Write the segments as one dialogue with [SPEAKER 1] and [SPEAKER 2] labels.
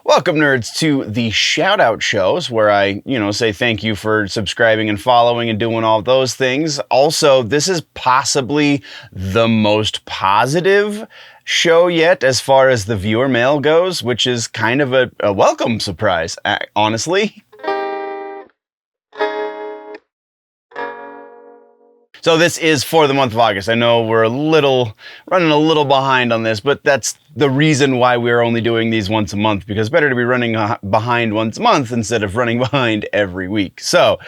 [SPEAKER 1] Welcome, nerds, to the shout-out shows where I, say thank you for subscribing and following and doing all those things. Also, this is possibly the most positive show yet as far as the viewer mail goes, which is kind of a welcome surprise, honestly. So this is for the month of August. I know we're running a little behind on this, but that's the reason why we're only doing these once a month, because better to be running behind once a month instead of running behind every week. So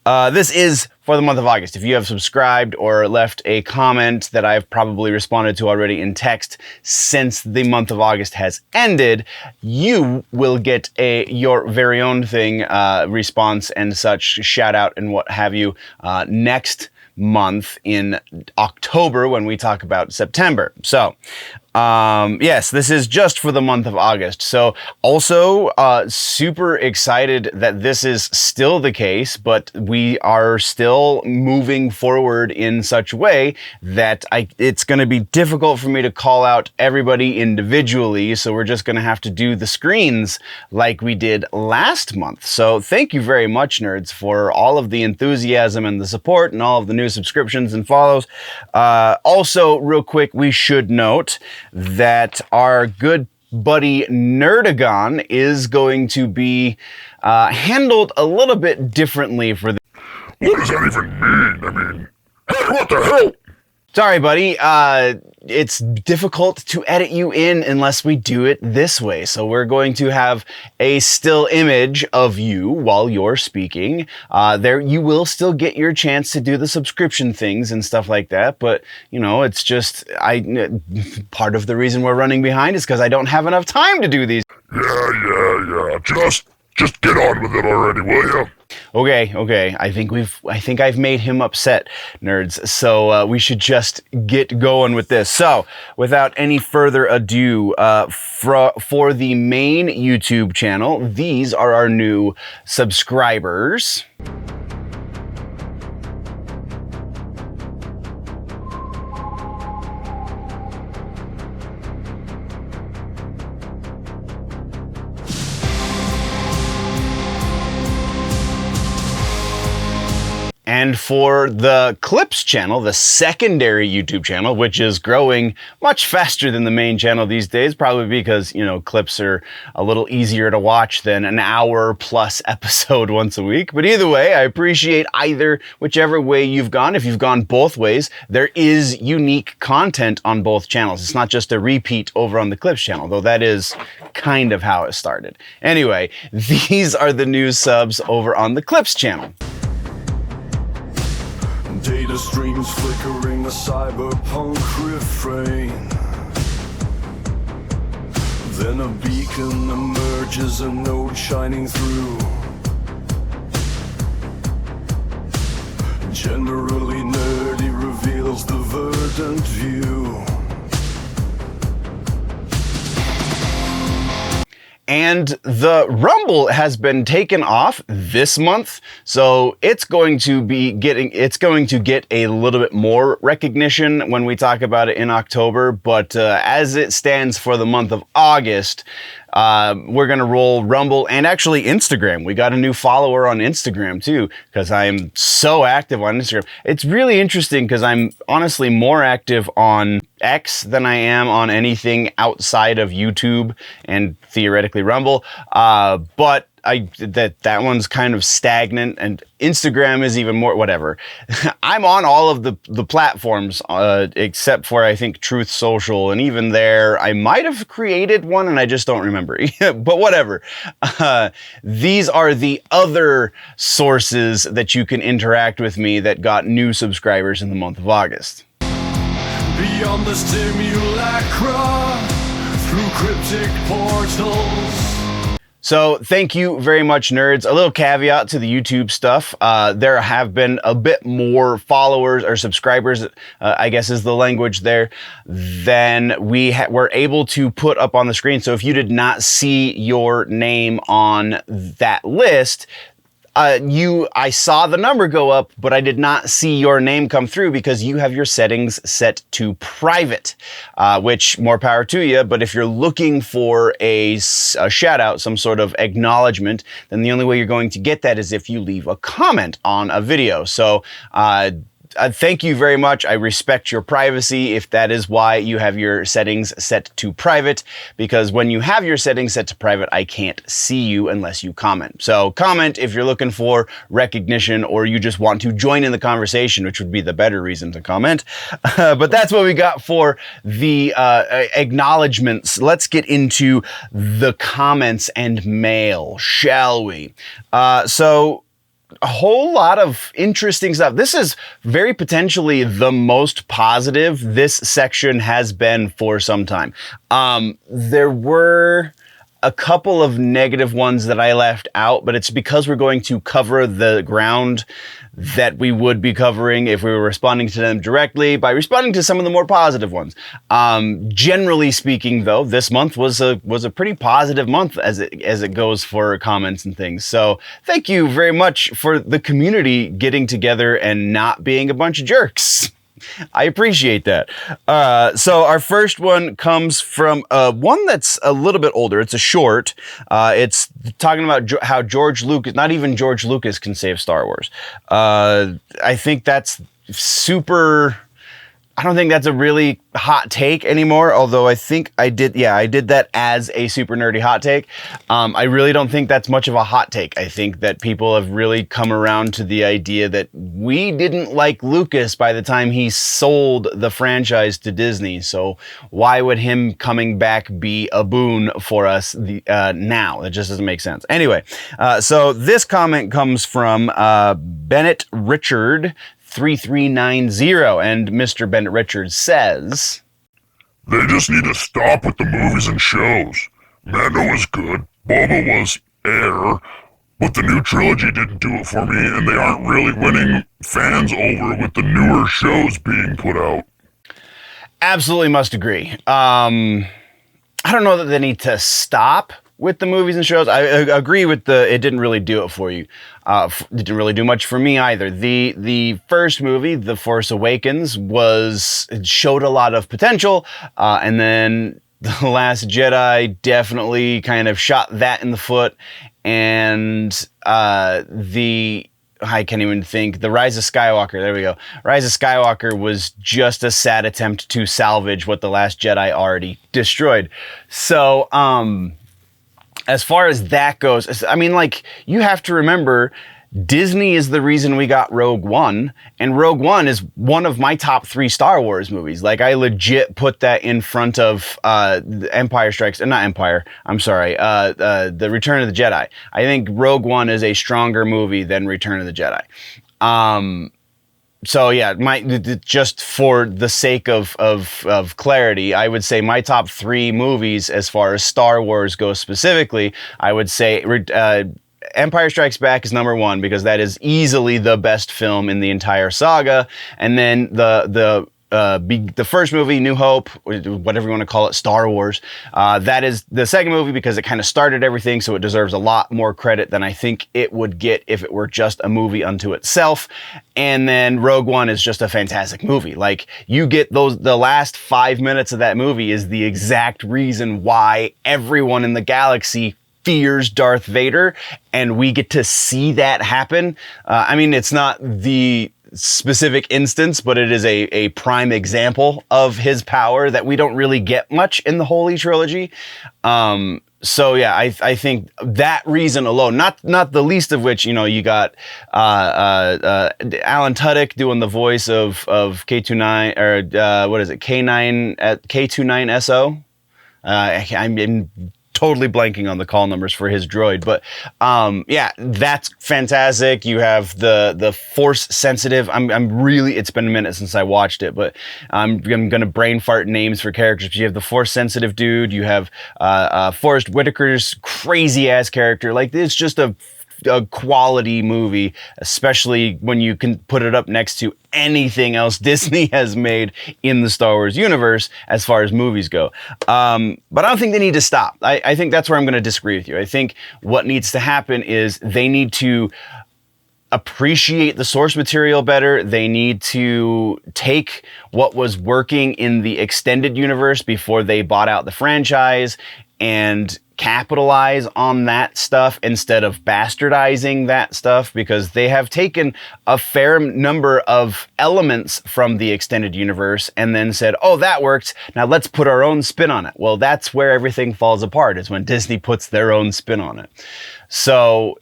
[SPEAKER 1] this is for the month of August. If you have subscribed or left a comment that I've probably responded to already in text since the month of August has ended, you will get your very own thing, response and such, shout out and what have you, next month in October when we talk about September. So yes, this is just for the month of August. So also super excited that this is still the case, but we are still moving forward in such a way that it's going to be difficult for me to call out everybody individually. So we're just going to have to do the screens like we did last month. So thank you very much, nerds, for all of the enthusiasm and the support and all of the new subscriptions and follows. Also, real quick, we should note that our good buddy Nerdagon is going to be handled a little bit differently for the...
[SPEAKER 2] What does that even mean? I mean, hey, what the hell?
[SPEAKER 1] Sorry, buddy. It's difficult to edit you in unless we do it this way. So we're going to have a still image of you while you're speaking. There, you will still get your chance to do the subscription things and stuff like that. But, it's just, part of the reason we're running behind is because I don't have enough time to do these.
[SPEAKER 2] Yeah. Just get on with it already, will ya?
[SPEAKER 1] Okay. I think I've made him upset, nerds. So we should just get going with this. So without any further ado, for the main YouTube channel, these are our new subscribers. And for the Clips channel, the secondary YouTube channel, which is growing much faster than the main channel these days, probably because, clips are a little easier to watch than an hour plus episode once a week. But either way, I appreciate whichever way you've gone. If you've gone both ways, there is unique content on both channels. It's not just a repeat over on the Clips channel, though that is kind of how it started. Anyway, these are the new subs over on the Clips channel.
[SPEAKER 3] Data streams flickering, a cyberpunk refrain. Then a beacon emerges, a node shining through. Generally nerdy reveals the verdant view.
[SPEAKER 1] And the Rumble has been taken off this month, so it's going to get a little bit more recognition when we talk about it in October. But as it stands for the month of August, we're going to roll Rumble and actually Instagram. We got a new follower on Instagram too, because I'm so active on Instagram. It's really interesting because I'm honestly more active on X than I am on anything outside of YouTube and theoretically Rumble. But that one's kind of stagnant, and Instagram is even more, whatever. I'm on all of the platforms, except for, I think, Truth Social, and even there, I might have created one, and I just don't remember. But whatever. These are the other sources that you can interact with me that got new subscribers in the month of August.
[SPEAKER 3] Beyond the simulacra, through cryptic portals.
[SPEAKER 1] So thank you very much, nerds. A little caveat to the YouTube stuff. There have been a bit more followers or subscribers, I guess is the language there, than we were able to put up on the screen. So if you did not see your name on that list, I saw the number go up, but I did not see your name come through because you have your settings set to private, which more power to you. But if you're looking for a shout out, some sort of acknowledgement, then the only way you're going to get that is if you leave a comment on a video. So, thank you very much. I respect your privacy if that is why you have your settings set to private, because when you have your settings set to private, I can't see you unless you comment. So comment if you're looking for recognition or you just want to join in the conversation, which would be the better reason to comment. But that's what we got for the acknowledgements. Let's get into the comments and mail, shall we? So a whole lot of interesting stuff. This is very potentially the most positive this section has been for some time. There were a couple of negative ones that I left out, but it's because we're going to cover the ground that we would be covering if we were responding to them directly by responding to some of the more positive ones. Generally speaking, though, this month was a pretty positive month as it goes for comments and things. So thank you very much for the community getting together and not being a bunch of jerks. I appreciate that. So our first one comes from one that's a little bit older. It's a short. It's talking about how George Lucas, not even George Lucas can save Star Wars. I think that's super... I don't think that's a really hot take anymore, although I think I did that as a super nerdy hot take. I really don't think that's much of a hot take. I think that people have really come around to the idea that we didn't like Lucas by the time he sold the franchise to Disney, so why would him coming back be a boon for us now? It just doesn't make sense. Anyway, so this comment comes from Bennett Richard 3390, and Mr. Bennett Richards says,
[SPEAKER 2] They just need to stop with the movies and shows. Mando was good, Boba was air, but the new trilogy didn't do it for me, and they aren't really winning fans over with the newer shows being put out.
[SPEAKER 1] Absolutely must agree. I don't know that they need to stop with the movies and shows. I agree with it didn't really do it for you. It didn't really do much for me either. The first movie, The Force Awakens, it showed a lot of potential, and then The Last Jedi definitely kind of shot that in the foot, and I can't even think. The Rise of Skywalker, there we go. Rise of Skywalker was just a sad attempt to salvage what The Last Jedi already destroyed. So, as far as that goes, I mean, like, you have to remember, Disney is the reason we got Rogue One, and Rogue One is one of my top 3 Star Wars movies. Like, I legit put that in front of The Return of the Jedi. I think Rogue One is a stronger movie than Return of the Jedi. So yeah, just for the sake of clarity, I would say my top 3 movies as far as Star Wars goes specifically, I would say Empire Strikes Back is number 1 because that is easily the best film in the entire saga, and then the first movie, New Hope, whatever you want to call it, Star Wars, that is the second movie because it kind of started everything, so it deserves a lot more credit than I think it would get if it were just a movie unto itself. And then Rogue One is just a fantastic movie. Like, you get the last 5 minutes of that movie is the exact reason why everyone in the galaxy fears Darth Vader, and we get to see that happen. I mean, it's not the specific instance, but it is a prime example of his power that we don't really get much in the Holy Trilogy. So yeah, I think that reason alone, not the least of which, you got Alan Tudyk doing the voice of K29 or what is it, K9 at K29SO. I'm totally blanking on the call numbers for his droid, but yeah, that's fantastic. You have the Force sensitive. I'm really, it's been a minute since I watched it, but I'm gonna brain fart names for characters. You have the Force sensitive dude. You have Forrest Whitaker's crazy ass character. Like, it's just a quality movie, especially when you can put it up next to anything else Disney has made in the Star Wars universe as far as movies go. But I don't think they need to stop. I think that's where I'm going to disagree with you. I think what needs to happen is they need to appreciate the source material better. They need to take what was working in the extended universe before they bought out the franchise and capitalize on that stuff instead of bastardizing that stuff, because they have taken a fair number of elements from the extended universe and then said, oh, that worked, now let's put our own spin on it. Well, that's where everything falls apart, is when Disney puts their own spin on it. So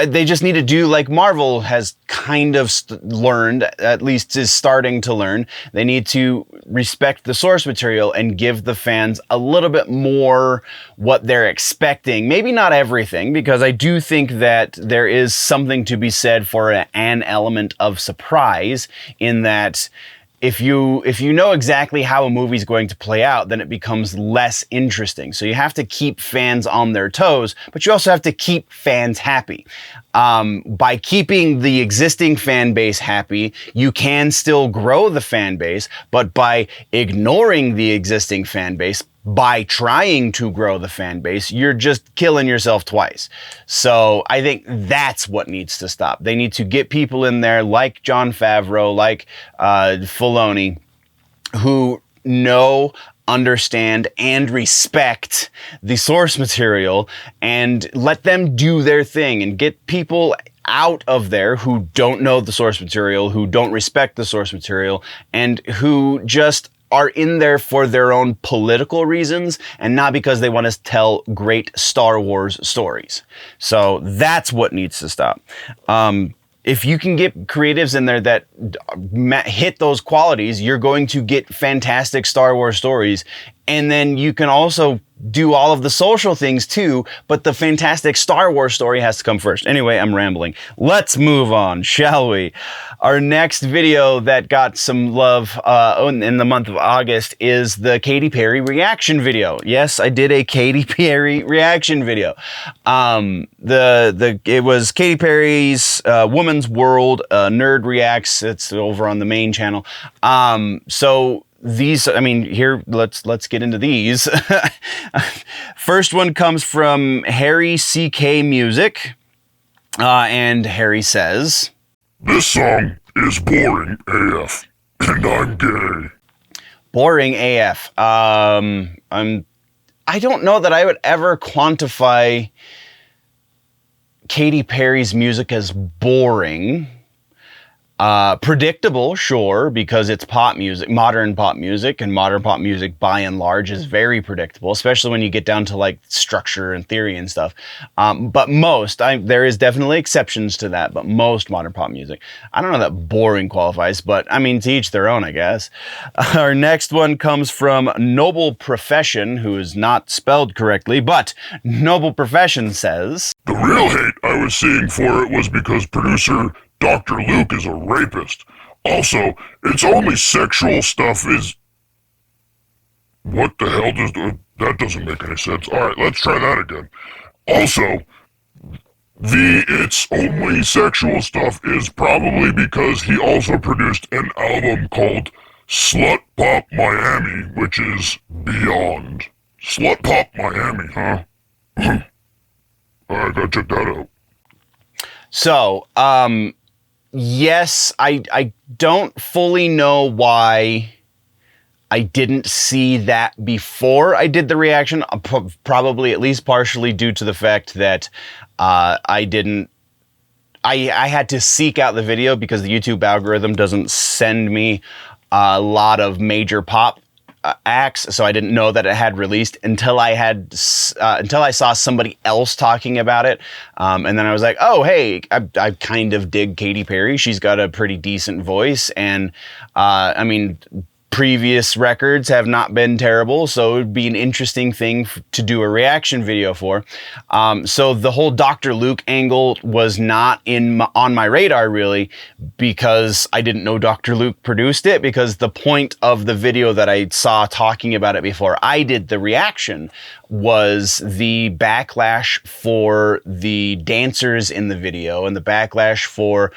[SPEAKER 1] they just need to do like Marvel has kind of learned, at least is starting to learn. They need to respect the source material and give the fans a little bit more what they're expecting. Maybe not everything, because I do think that there is something to be said for an element of surprise, in that if you know exactly how a movie's going to play out, then it becomes less interesting. So you have to keep fans on their toes, but you also have to keep fans happy. By keeping the existing fan base happy, you can still grow the fan base, but by ignoring the existing fan base, by trying to grow the fan base, you're just killing yourself twice. So I think that's what needs to stop. They need to get people in there like Jon Favreau, like Filoni, who know, understand, and respect the source material, and let them do their thing, and get people out of there who don't know the source material, who don't respect the source material, and who just are in there for their own political reasons and not because they want to tell great Star Wars stories. So that's what needs to stop. If you can get creatives in there that hit those qualities, you're going to get fantastic Star Wars stories. And then you can also do all of the social things too, but the fantastic Star Wars story has to come first. Anyway, I'm rambling. Let's move on, shall we? Our next video that got some love in the month of August is the Katy Perry reaction video. Yes, I did a Katy Perry reaction video. It was Katy Perry's Woman's World Nerd Reacts. It's over on the main channel. So these, I mean, here, let's get into these. First one comes from Harry CK Music, and Harry says,
[SPEAKER 2] "This song is boring AF, and I'm gay."
[SPEAKER 1] Boring AF. I don't know that I would ever quantify Katy Perry's music as boring. Predictable, sure, because it's pop music, modern pop music, and modern pop music by and large is very predictable, especially when you get down to like structure and theory and stuff. But most, there is definitely exceptions to that, but most modern pop music, I don't know that boring qualifies, but I mean, to each their own, I guess. Our next one comes from Noble Profession, who is not spelled correctly, but Noble Profession says,
[SPEAKER 2] "The real hate I was seeing for it was because producer Dr. Luke is a rapist. Also, it's only sexual stuff is..." What the hell does... that doesn't make any sense. Alright, let's try that again. Also, the "it's only sexual stuff" is probably because he also produced an album called Slut Pop Miami, which is beyond. Slut Pop Miami, huh? Alright, gotta check that out.
[SPEAKER 1] So, yes, I don't fully know why I didn't see that before I did the reaction. Probably at least partially due to the fact that I had to seek out the video because the YouTube algorithm doesn't send me a lot of major pop acts, so I didn't know that it had released until I saw somebody else talking about it, and then I was like, oh hey, I kind of dig Katy Perry. She's got a pretty decent voice, and I mean, previous records have not been terrible, so it would be an interesting thing to do a reaction video for. So the whole Dr. Luke angle was not on my radar really, because I didn't know Dr. Luke produced it, because the point of the video that I saw talking about it before I did the reaction was the backlash for the dancers in the video, and the backlash for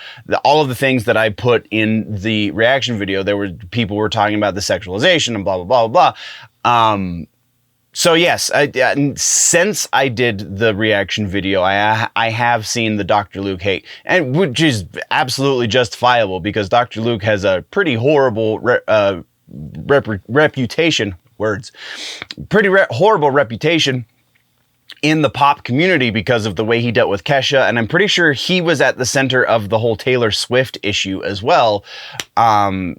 [SPEAKER 1] all of the things that I put in the reaction video. People were talking about the sexualization and blah, blah, blah, blah. So yes, since I did the reaction video, I have seen the Dr. Luke hate, and which is absolutely justifiable because Dr. Luke has a pretty horrible reputation. Horrible reputation in the pop community because of the way he dealt with Kesha, and I'm pretty sure he was at the center of the whole Taylor Swift issue as well,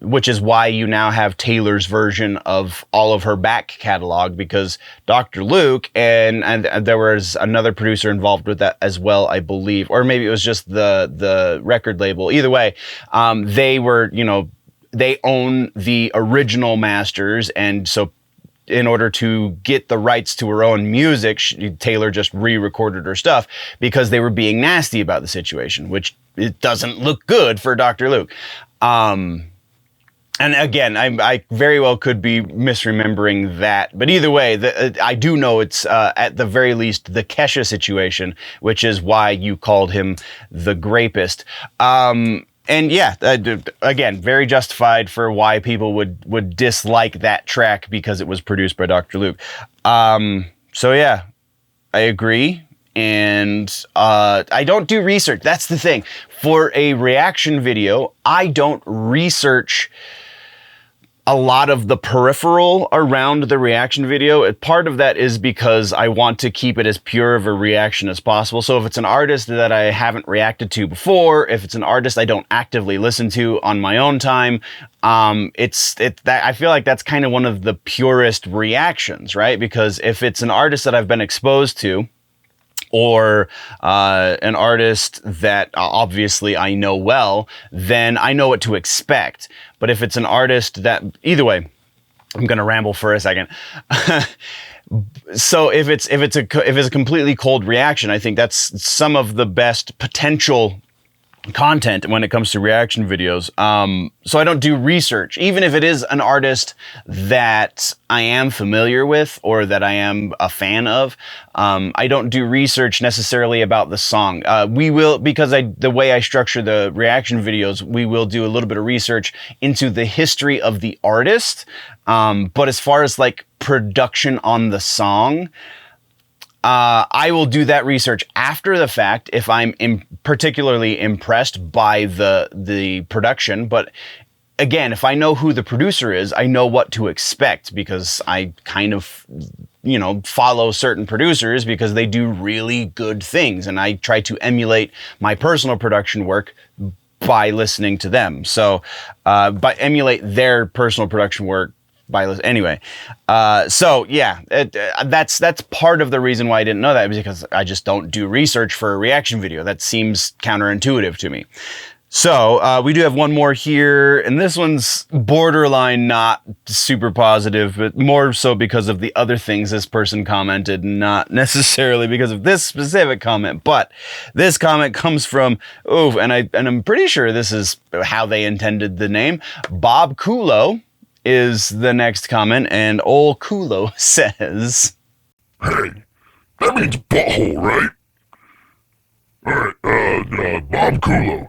[SPEAKER 1] which is why you now have Taylor's version of all of her back catalog, because Dr. Luke and there was another producer involved with that as well, I believe, or maybe it was just the record label. Either way, they were, they own the original masters, and so in order to get the rights to her own music, Taylor just re-recorded her stuff because they were being nasty about the situation, which it doesn't look good for Dr. Luke. And again, I very well could be misremembering that, but either way, I do know it's at the very least the Kesha situation, which is why you called him the grapist. And yeah, again, very justified for why people would dislike that track because it was produced by Dr. Luke. So yeah, I agree. And I don't do research. That's the thing. For a reaction video, I don't research a lot of the peripheral around the reaction video. Part of that is because I want to keep it as pure of a reaction as possible. So if it's an artist that I haven't reacted to before, if it's an artist I don't actively listen to on my own time, I feel like that's kind of one of the purest reactions, right? Because if it's an artist that I've been exposed to, or an artist that obviously I know well, then I know what to expect. But if it's an artist that, either way, I'm gonna ramble for a second. So if it's a completely cold reaction, I think that's some of the best potential content when it comes to reaction videos. So I don't do research, even if it is an artist that I am familiar with or that I am a fan of. I don't do research necessarily about the song. We will, because the way I structure the reaction videos, we will do a little bit of research into the history of the artist. But as far as like production on the song, I will do that research after the fact if I'm particularly impressed by the production. But again, if I know who the producer is, I know what to expect because I kind of, follow certain producers because they do really good things. And I try to emulate my personal production work by listening to them. So, by emulate their personal production work. Anyway, so yeah, that's part of the reason why I didn't know that, because I just don't do research for a reaction video. That seems counterintuitive to me. So we do have one more here, and this one's borderline not super positive, but more so because of the other things this person commented, not necessarily because of this specific comment. But this comment comes from and I'm pretty sure this is how they intended the name. Bob Kulo is the next comment, and old Kulo says,
[SPEAKER 2] Hey, that means butthole, right? Alright, Bob Kulo.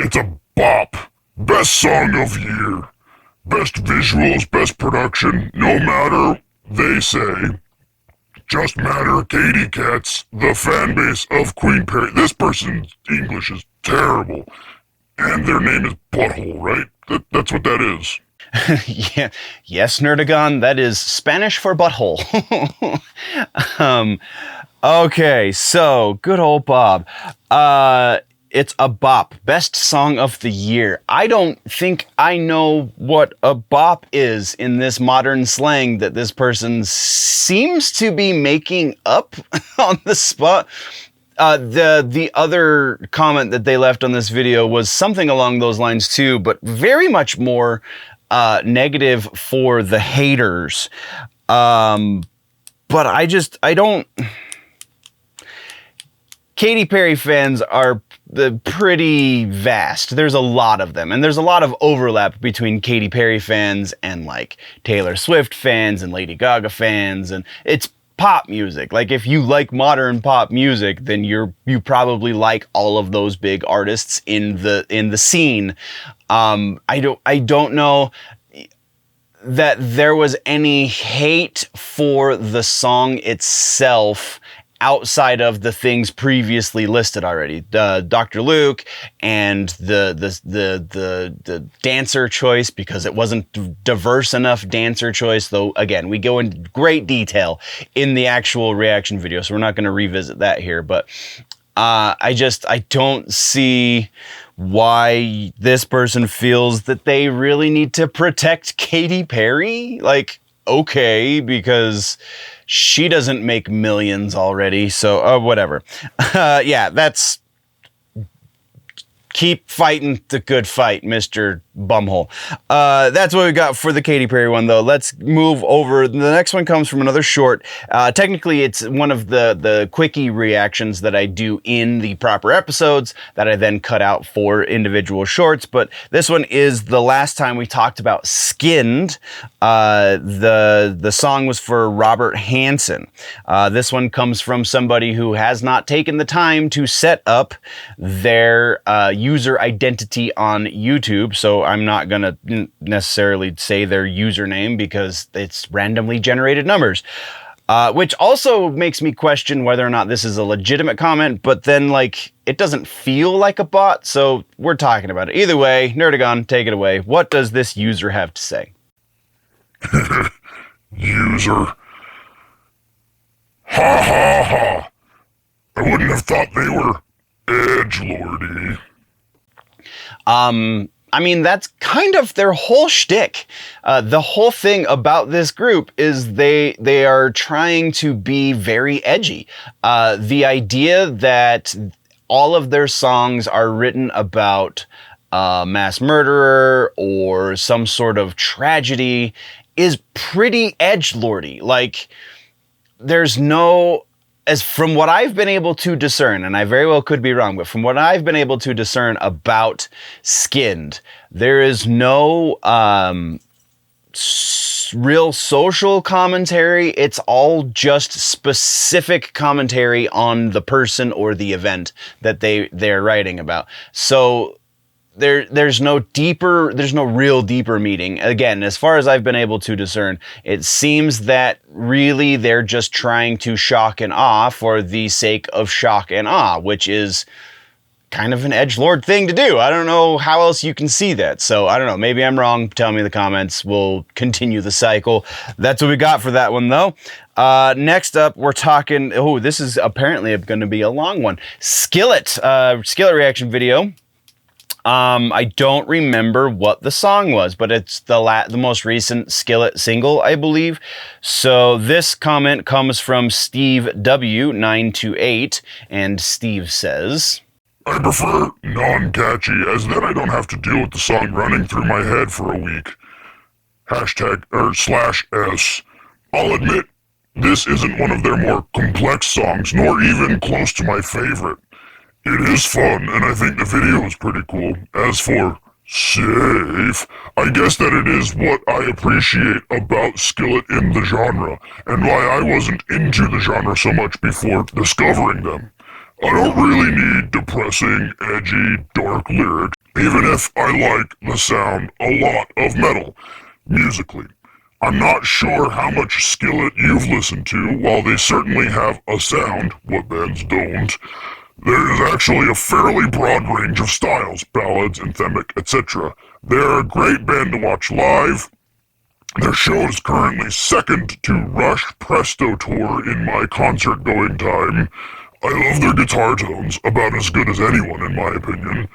[SPEAKER 2] It's a bop. Best song of year. Best visuals, best production, no matter, they say. Just matter, Katy Cats, the fan base of Queen Perry. This person's English is terrible. And their name is Butthole, right? That's what that is.
[SPEAKER 1] Yeah, yes, Nerdagon, that is Spanish for butthole. Okay, so good old Bob. It's a bop, best song of the year. I don't think I know what a bop is in this modern slang that this person seems to be making up on the spot. The other comment that they left on this video was something along those lines too, but very much more negative for the haters. But I don't. Katy Perry fans are pretty vast. There's a lot of them, and there's a lot of overlap between Katy Perry fans and like Taylor Swift fans and Lady Gaga fans, and it's pop music. Like if you like modern pop music, then you probably like all of those big artists in the scene. I don't know. that there was any hate for the song itself outside of the things previously listed already. Dr. Luke and the dancer choice, because it wasn't diverse enough dancer choice, though again, we go into great detail in the actual reaction video, so we're not going to revisit that here, but I don't see why this person feels that they really need to protect Katy Perry. Like, okay, because she doesn't make millions already, so whatever. Yeah, that's... Keep fighting the good fight, Mr. Bumhole. That's what we got for the Katy Perry one, though. Let's move over. The next one comes from another short. Technically, it's one of the quickie reactions that I do in the proper episodes that I then cut out for individual shorts. But this one is the last time we talked about Skinned. The song was for Robert Hansen. This one comes from somebody who has not taken the time to set up their user identity on YouTube, so I'm not gonna necessarily say their username because it's randomly generated numbers, which also makes me question whether or not this is a legitimate comment, but then, like, it doesn't feel like a bot, so we're talking about it. Either way, Nerdagon, take it away. What does this user have to say?
[SPEAKER 2] User. Ha ha ha. I wouldn't have thought they were edgelordy.
[SPEAKER 1] I mean, that's kind of their whole shtick. The whole thing about this group is they are trying to be very edgy. The idea that all of their songs are written about a mass murderer or some sort of tragedy is pretty edgelordy. Like, there's no... As from what I've been able to discern, and I very well could be wrong, but from what I've been able to discern about Skinned, there is no real social commentary. It's all just specific commentary on the person or the event that they're writing about. So there's no real deeper meaning. Again, as far as I've been able to discern, it seems that really they're just trying to shock and awe for the sake of shock and awe, which is kind of an edgelord thing to do. I don't know how else you can see that. So I don't know, maybe I'm wrong. Tell me in the comments. We'll continue the cycle. That's what we got for that one, though. Next up, we're talking, this is apparently going to be a long one. Skillet reaction video. I don't remember what the song was, but it's the most recent Skillet single, I believe. So this comment comes from Steve W928, and Steve says,
[SPEAKER 2] I prefer non-catchy, as then I don't have to deal with the song running through my head for a week. /S. I'll admit, this isn't one of their more complex songs, nor even close to my favorite. It is fun, and I think the video is pretty cool. As for safe, I guess that it is what I appreciate about Skillet in the genre, and why I wasn't into the genre so much before discovering them. I don't really need depressing, edgy, dark lyrics, even if I like the sound a lot of metal, musically. I'm not sure how much Skillet you've listened to, while they certainly have a sound, what bands don't. There is actually a fairly broad range of styles, ballads, anthemic, etc. They're a great band to watch live. Their show is currently second to Rush Presto Tour in my concert-going time. I love their guitar tones, about as good as anyone in my opinion.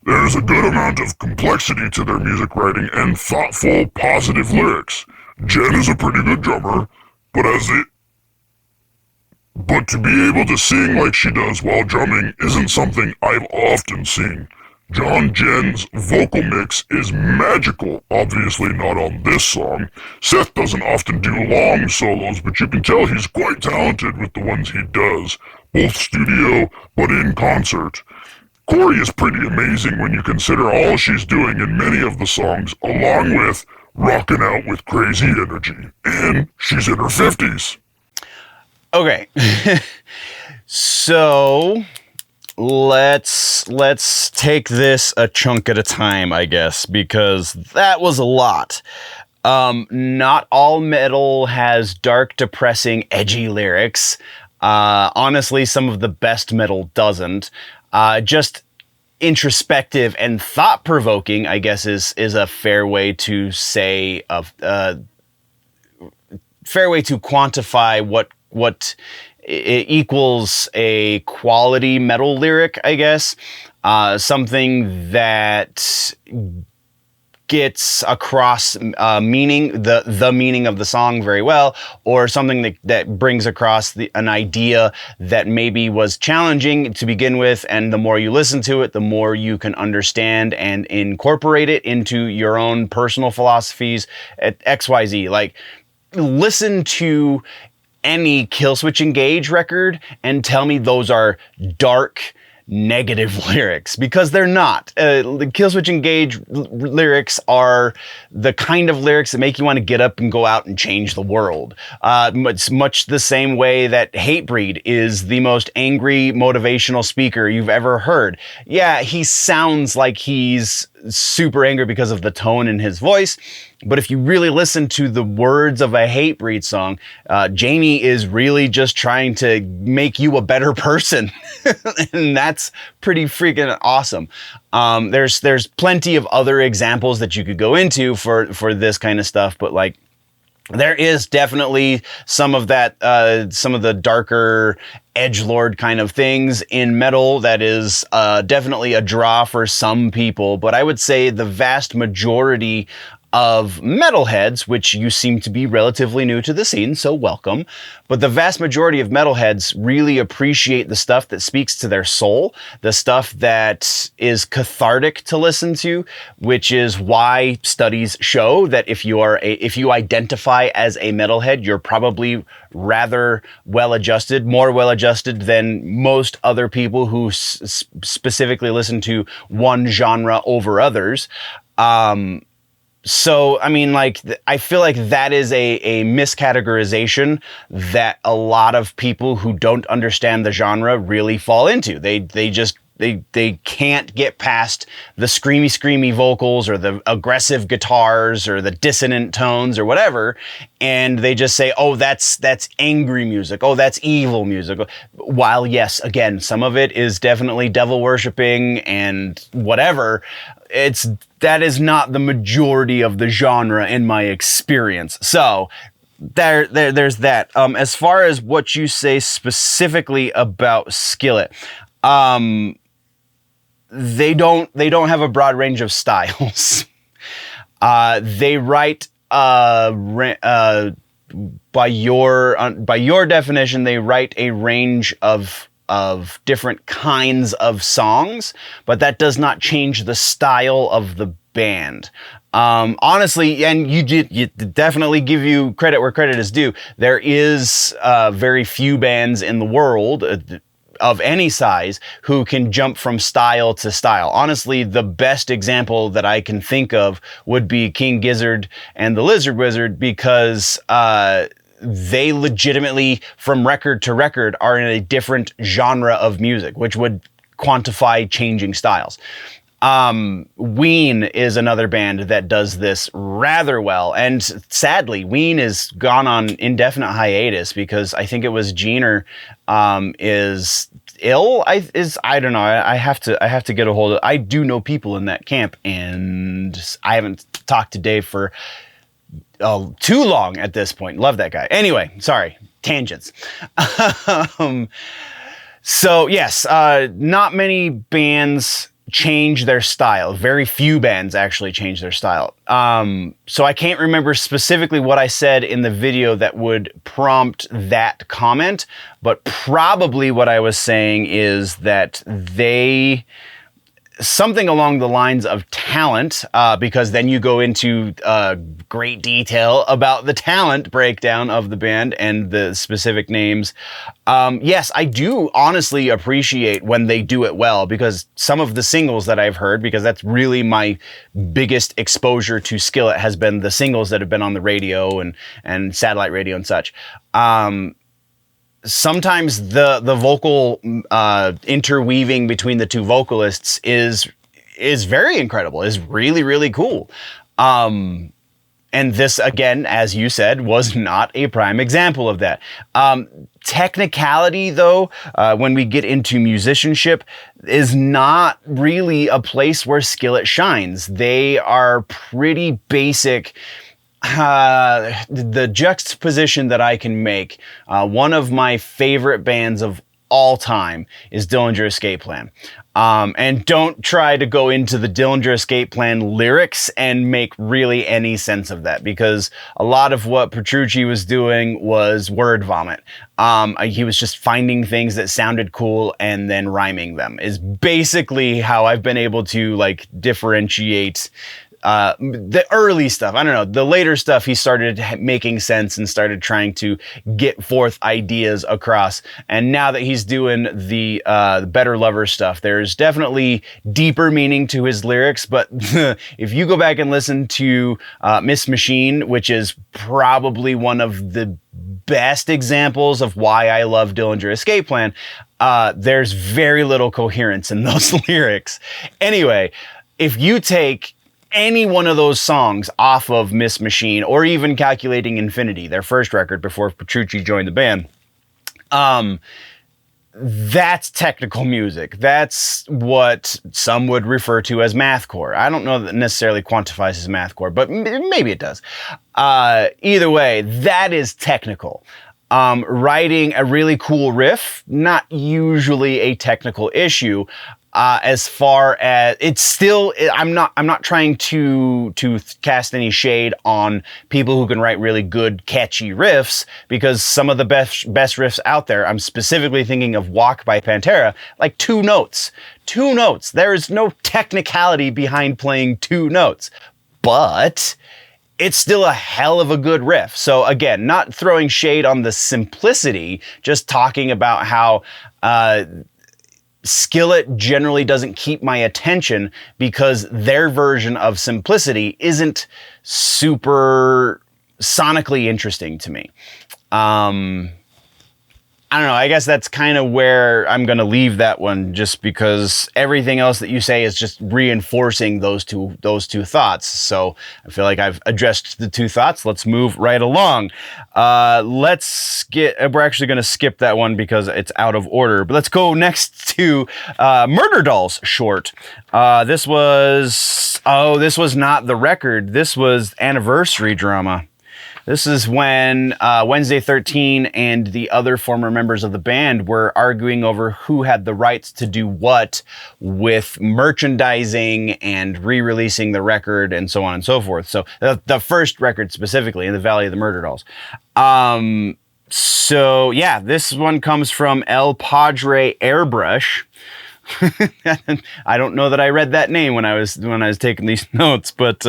[SPEAKER 2] There is a good amount of complexity to their music writing and thoughtful, positive lyrics. Jen is a pretty good drummer, but to be able to sing like she does while drumming isn't something I've often seen. John Jen's vocal mix is magical, obviously not on this song. Seth doesn't often do long solos, but you can tell he's quite talented with the ones he does, both studio but in concert. Corey is pretty amazing when you consider all she's doing in many of the songs, along with rocking out with crazy energy. And she's in her 50s.
[SPEAKER 1] Okay, so let's take this a chunk at a time, I guess, because that was a lot. Not all metal has dark, depressing, edgy lyrics. Honestly, some of the best metal doesn't. Just introspective and thought-provoking, I guess, is a fair way to say fair way to quantify what equals a quality metal lyric, I guess. Something that gets across meaning, the meaning of the song very well, or something that brings across an idea that maybe was challenging to begin with, and the more you listen to it, the more you can understand and incorporate it into your own personal philosophies at XYZ. Like, listen to any Killswitch Engage record and tell me those are dark, negative lyrics, because they're not. The Killswitch Engage lyrics are the kind of lyrics that make you want to get up and go out and change the world. Much the same way that Hatebreed is the most angry motivational speaker you've ever heard. Yeah, he sounds like he's super angry because of the tone in his voice, but if you really listen to the words of a Hatebreed song, Jamie is really just trying to make you a better person. And that's pretty freaking awesome. There's plenty of other examples that you could go into for this kind of stuff, but like, there is definitely some of that, some of the darker edgelord kind of things in metal that is definitely a draw for some people. But I would say the vast majority of metalheads, which you seem to be relatively new to the scene, so welcome. But the vast majority of metalheads really appreciate the stuff that speaks to their soul, the stuff that is cathartic to listen to, which is why studies show that if you identify as a metalhead, you're probably rather well-adjusted, more well-adjusted than most other people who specifically listen to one genre over others. So, I mean, like, I feel like that is a miscategorization that a lot of people who don't understand the genre really fall into. They can't get past the screamy vocals or the aggressive guitars or the dissonant tones or whatever, and they just say, oh, that's angry music. Oh, that's evil music. While, yes, again, some of it is definitely devil worshipping and whatever, that is not the majority of the genre in my experience. So there's that. As far as what you say specifically about Skillet, they don't have a broad range of styles. They write by your definition, they write a range of different kinds of songs, but that does not change the style of the band. Honestly, and you definitely give you credit where credit is due. There is very few bands in the world of any size who can jump from style to style. Honestly, the best example that I can think of would be King Gizzard and the Lizard Wizard, because they legitimately, from record to record, are in a different genre of music, which would quantify changing styles. Ween is another band that does this rather well, and sadly, Ween is gone on indefinite hiatus because I think it was Jeaner is ill. I don't know. I have to get a hold of. I do know people in that camp, and I haven't talked to Dave for too long at this point. Love that guy. Anyway, sorry, tangents. So yes, not many bands change their style. Very few bands actually change their style. So I can't remember specifically what I said in the video that would prompt that comment, but probably what I was saying is that something along the lines of talent, because then you go into great detail about the talent breakdown of the band and the specific names. Yes, I do honestly appreciate when they do it well, because some of the singles that I've heard, because that's really my biggest exposure to Skillet, has been the singles that have been on the radio and satellite radio and such. Sometimes the vocal interweaving between the two vocalists is very incredible, is really, really cool. And this, again, as you said, was not a prime example of that. Technicality, though, when we get into musicianship, is not really a place where Skillet shines. They are pretty basic. The juxtaposition that I can make, one of my favorite bands of all time is Dillinger Escape Plan. And don't try to go into the Dillinger Escape Plan lyrics and make really any sense of that, because a lot of what Petrucci was doing was word vomit. He was just finding things that sounded cool and then rhyming them, is basically how I've been able to like differentiate the early stuff. I don't know. The later stuff, he started making sense and started trying to get forth ideas across. And now that he's doing the Better Lover stuff, there's definitely deeper meaning to his lyrics. But if you go back and listen to Miss Machine, which is probably one of the best examples of why I love Dillinger Escape Plan, there's very little coherence in those lyrics. Anyway, if you take any one of those songs off of Miss Machine, or even Calculating Infinity, their first record before Petrucci joined the band, that's technical music. That's what some would refer to as mathcore. I don't know that it necessarily quantifies as mathcore, but maybe it does. Either way, that is technical. Writing a really cool riff, not usually a technical issue. As far as it's still, I'm not trying to cast any shade on people who can write really good, catchy riffs, because some of the best riffs out there, I'm specifically thinking of Walk by Pantera, like two notes. There is no technicality behind playing two notes, but it's still a hell of a good riff. So again, not throwing shade on the simplicity, just talking about how, Skillet generally doesn't keep my attention because their version of simplicity isn't super sonically interesting to me. I don't know. I guess that's kind of where I'm going to leave that one, just because everything else that you say is just reinforcing those two thoughts. So I feel like I've addressed the two thoughts. Let's move right along. We're actually going to skip that one because it's out of order, but let's go next to Murder Dolls short. This was not the record. This was Anniversary Drama. This is when Wednesday 13 and the other former members of the band were arguing over who had the rights to do what with merchandising and re-releasing the record and so on and so forth. So the first record specifically, in the Valley of the Murder Dolls. So yeah, this one comes from El Padre Airbrush. I don't know that I read that name when I was taking these notes, but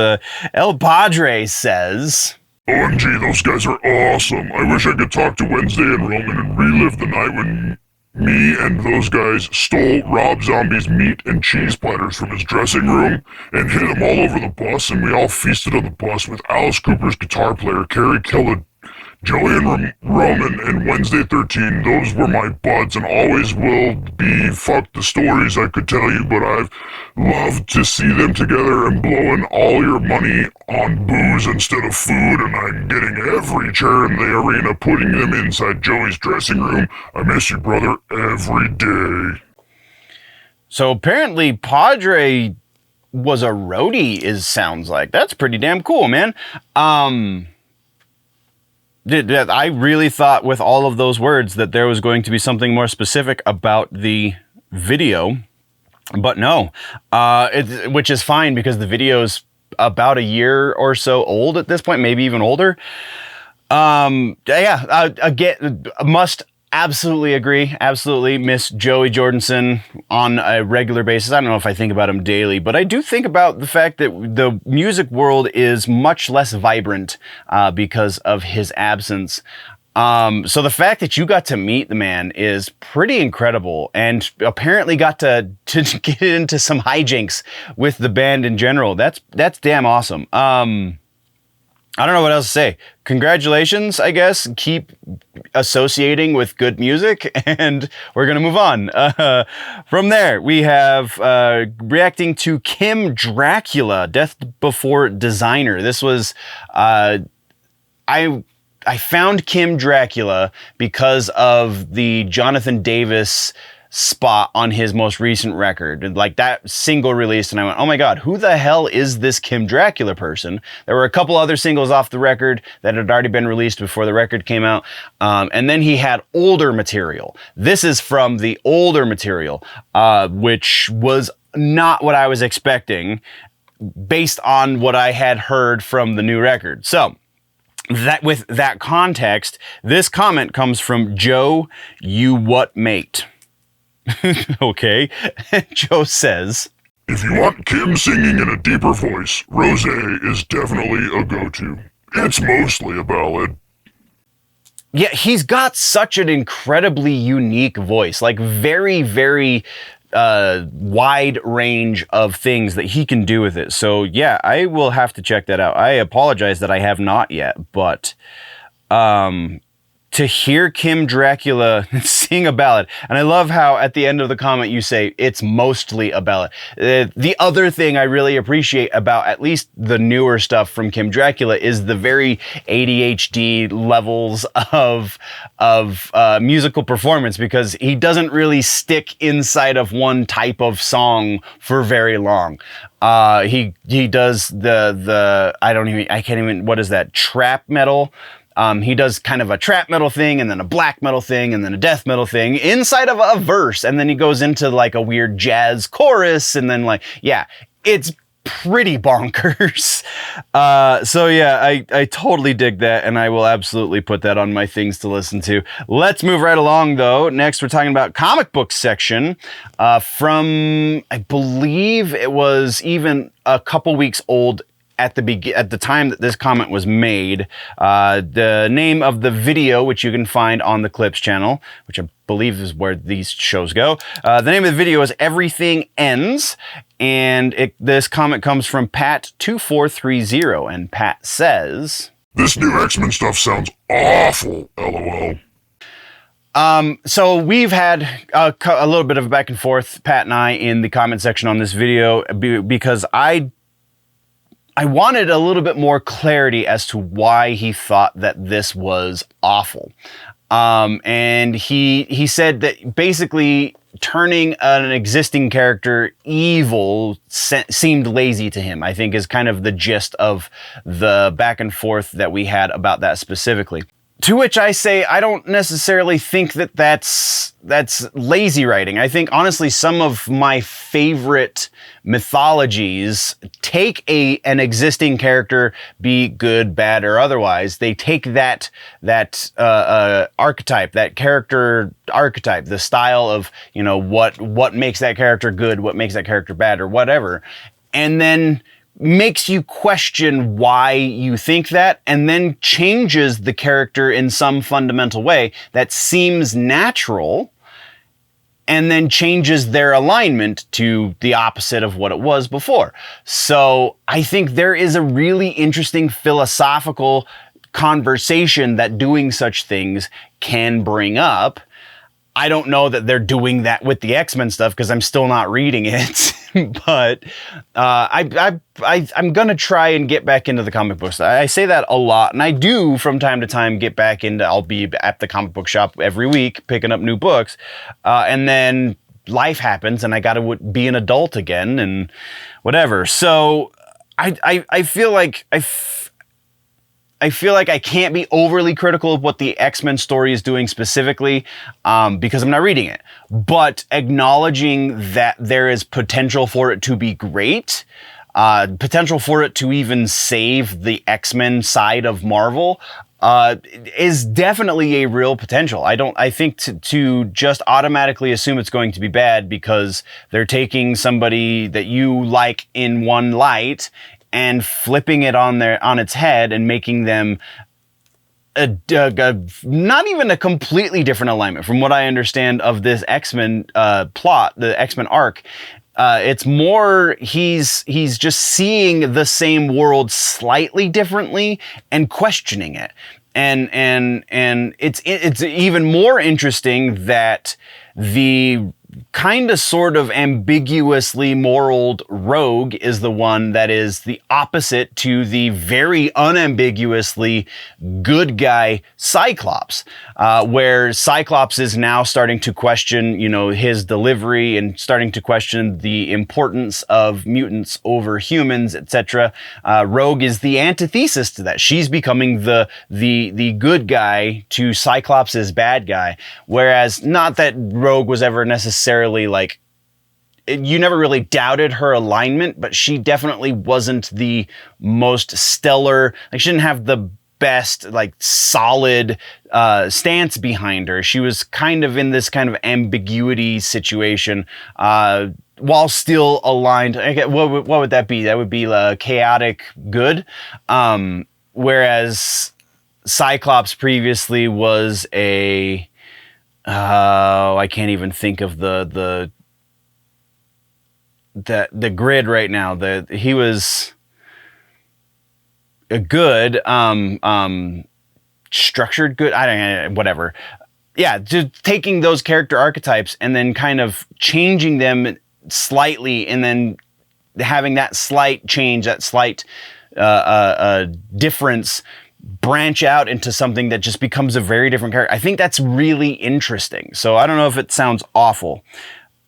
[SPEAKER 1] El Padre says,
[SPEAKER 2] OMG, those guys are awesome. I wish I could talk to Wednesday and Roman and relive the night when me and those guys stole Rob Zombie's meat and cheese platters from his dressing room and hid them all over the bus, and we all feasted on the bus with Alice Cooper's guitar player, Carrie Killed, Joey and Roman, and Wednesday 13. Those were my buds and always will be. Fuck the stories I could tell you, but I've loved to see them together and blowing all your money on booze instead of food, and I'm getting every chair in the arena, putting them inside Joey's dressing room. I miss you, brother, every day.
[SPEAKER 1] So apparently Padre was a roadie, sounds like. That's pretty damn cool, man. I really thought with all of those words that there was going to be something more specific about the video, but no, which is fine because the video's about a year or so old at this point, maybe even older. Again, must absolutely agree. Absolutely miss Joey Jordison on a regular basis. I don't know if I think about him daily, but I do think about the fact that the music world is much less vibrant because of his absence. So the fact that you got to meet the man is pretty incredible, and apparently got to get into some hijinks with the band in general. That's damn awesome. I don't know what else to say. Congratulations, I guess. Keep associating with good music, and we're going to move on. From there, we have reacting to Kim Dracula, Death Before Designer. This was... I found Kim Dracula because of the Jonathan Davis spot on his most recent record, and like that single release, and I went, oh my god, who the hell is this Kim Dracula person? There were a couple other singles off the record that had already been released before the record came out, and then he had older material. This is from the older material, which was not what I was expecting based on what I had heard from the new record. So that, with that context, this comment comes from Joe, you what mate. Okay. Joe says,
[SPEAKER 2] if you want Kim singing in a deeper voice, Rosé is definitely a go-to. It's mostly a ballad.
[SPEAKER 1] Yeah, he's got such an incredibly unique voice, like very, very wide range of things that he can do with it. So yeah, I will have to check that out. I apologize that I have not yet, but to hear Kim Dracula sing a ballad, and I love how at the end of the comment you say it's mostly a ballad. The other thing I really appreciate about at least the newer stuff from Kim Dracula is the very ADHD levels of musical performance, because he doesn't really stick inside of one type of song for very long. He does the I can't even, what is that, trap metal? He does kind of a trap metal thing, and then a black metal thing, and then a death metal thing inside of a verse, and then he goes into like a weird jazz chorus, and then like, yeah, it's pretty bonkers. So yeah, I totally dig that, and I will absolutely put that on my things to listen to. Let's move right along though. Next, we're talking about comic book section from, I believe it was even a couple weeks old at the time that this comment was made. The name of the video, which you can find on the Clips channel, which I believe is where these shows go. The name of the video is Everything Ends, and this comment comes from Pat2430, and Pat says,
[SPEAKER 2] this new X-Men stuff sounds awful, LOL.
[SPEAKER 1] So we've had a little bit of a back and forth, Pat and I, in the comment section on this video, because I wanted a little bit more clarity as to why he thought that this was awful. And he said that basically turning an existing character evil seemed lazy to him, I think, is kind of the gist of the back and forth that we had about that specifically. To which I say, I don't necessarily think that that's lazy writing. I think, honestly, some of my favorite mythologies take an existing character, be good, bad, or otherwise. They take that archetype, that character archetype, the style of, you know, what makes that character good, what makes that character bad, or whatever, and then makes you question why you think that, and then changes the character in some fundamental way that seems natural, and then changes their alignment to the opposite of what it was before. So I think there is a really interesting philosophical conversation that doing such things can bring up. I don't know that they're doing that with the X-Men stuff, because I'm still not reading it. But I'm gonna try and get back into the comic books. I say that a lot, and I do from time to time get back into. I'll be at the comic book shop every week picking up new books, and then life happens, and I got to be an adult again, and whatever. So I feel like I can't be overly critical of what the X-Men story is doing specifically, because I'm not reading it. But acknowledging that there is potential for it to be great, potential for it to even save the X-Men side of Marvel, is definitely a real potential. I think to just automatically assume it's going to be bad because they're taking somebody that you like in one light and flipping it on its head and making them not even a completely different alignment from what I understand of this X-Men plot, the X-Men arc. It's more he's just seeing the same world slightly differently and questioning it. And it's even more interesting that the kind of sort of ambiguously moral rogue is the one that is the opposite to the very unambiguously good guy Cyclops, where Cyclops is now starting to question, his delivery and starting to question the importance of mutants over humans, etc. Rogue is the antithesis to that. She's becoming the good guy to Cyclops' bad guy, whereas not that Rogue was ever necessarily like, you never really doubted her alignment, but she definitely wasn't the most stellar. Like, she didn't have the best, like, solid stance behind her. She was kind of in this kind of ambiguity situation, while still aligned. What would that be? That would be chaotic good. Whereas Cyclops previously was a I can't even think of the grid right now. He was a good, structured good. I don't know, whatever. Yeah, just taking those character archetypes and then kind of changing them slightly, and then having that slight change, that slight difference, branch out into something that just becomes a very different character. I think that's really interesting. So I don't know if it sounds awful,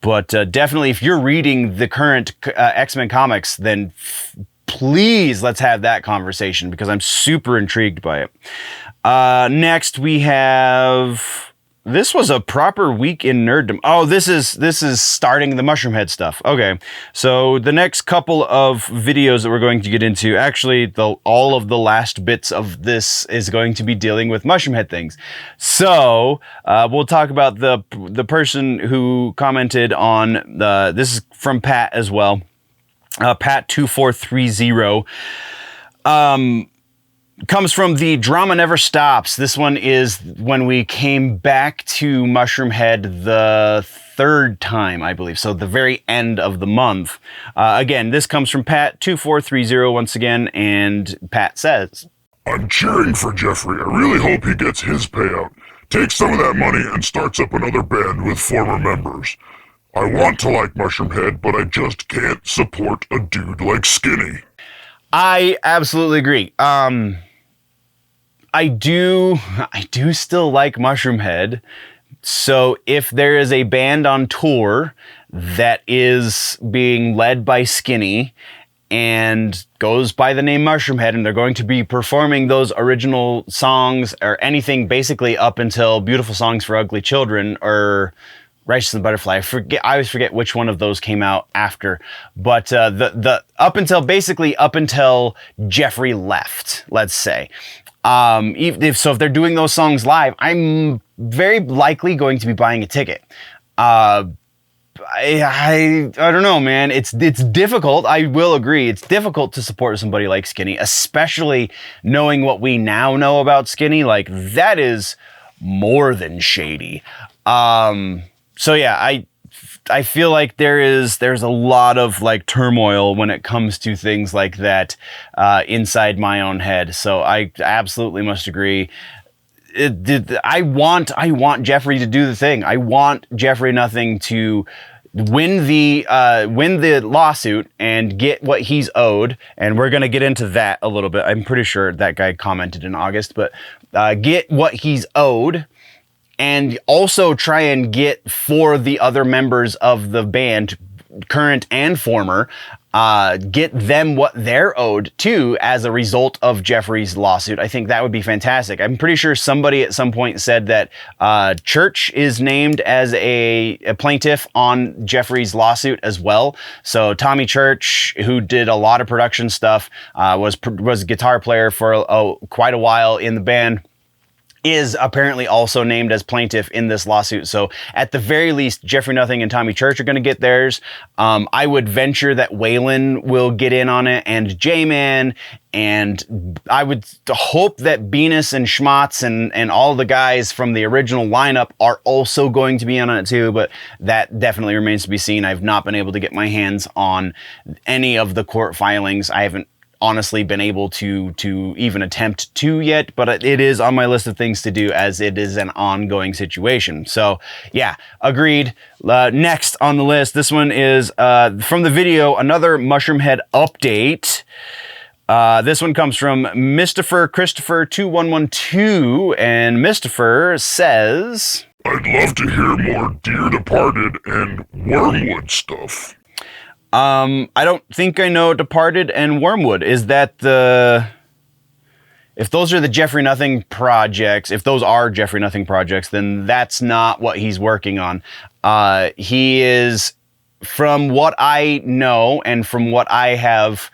[SPEAKER 1] but definitely if you're reading the current X-Men comics, then please let's have that conversation, because I'm super intrigued by it. Next we have... This was a proper week in nerddom. Oh, this is starting the Mushroomhead stuff. Okay, so the next couple of videos that we're going to get into, actually, all of the last bits of this is going to be dealing with Mushroomhead things. So we'll talk about the person who commented on this is from Pat as well, Pat2430. Comes from the Drama Never Stops. This one is when we came back to Mushroomhead the third time, I believe. So the very end of the month. Again, this comes from Pat2430 once again, and Pat says,
[SPEAKER 2] I'm cheering for Jeffrey. I really hope he gets his payout. Takes some of that money and starts up another band with former members. I want to like Mushroomhead, but I just can't support a dude like Skinny.
[SPEAKER 1] I absolutely agree. I do still like Mushroomhead. So if there is a band on tour that is being led by Skinny and goes by the name Mushroomhead, and they're going to be performing those original songs or anything basically up until Beautiful Songs for Ugly Children or Righteous and the Butterfly. I always forget which one of those came out after, but the up until Jeffrey left, let's say. If they're doing those songs live, I'm very likely going to be buying a ticket. I don't know, man. It's difficult. I will agree. It's difficult to support somebody like Skinny, especially knowing what we now know about Skinny. Like, that is more than shady. So yeah, I feel like there's a lot of like turmoil when it comes to things like that inside my own head. So I absolutely must agree. I want Jeffrey to do the thing. I want Jeffrey Nothing to win the lawsuit and get what he's owed, and we're gonna get into that a little bit. I'm pretty sure that guy commented in August, but get what he's owed. And also try and get for the other members of the band, current and former, get them what they're owed too as a result of Jeffrey's lawsuit. I think that would be fantastic. I'm pretty sure somebody at some point said that Church is named as a plaintiff on Jeffrey's lawsuit as well. So Tommy Church, who did a lot of production stuff, was a guitar player for quite a while in the band. is apparently also named as plaintiff in this lawsuit. So at the very least, Jeffrey Nothing and Tommy Church are going to get theirs. I would venture that Waylon will get in on it, and J-Man, and I would hope that Venus and Schmatz and all the guys from the original lineup are also going to be in on it too, but that definitely remains to be seen. I've not been able to get my hands on any of the court filings. I haven't honestly been able to even attempt to yet, but it is on my list of things to do as it is an ongoing situation. So yeah, agreed. Next on the list, this one is from the video, another Mushroomhead update. This one comes from Christopher 2112, and Mystifer says,
[SPEAKER 2] I'd love to hear more Dear Departed and Wormwood stuff.
[SPEAKER 1] I don't think I know Departed and Wormwood. Is that if those are the Jeffrey Nothing projects, if those are Jeffrey Nothing projects, then that's not what he's working on. He is, from what I know and from what I have,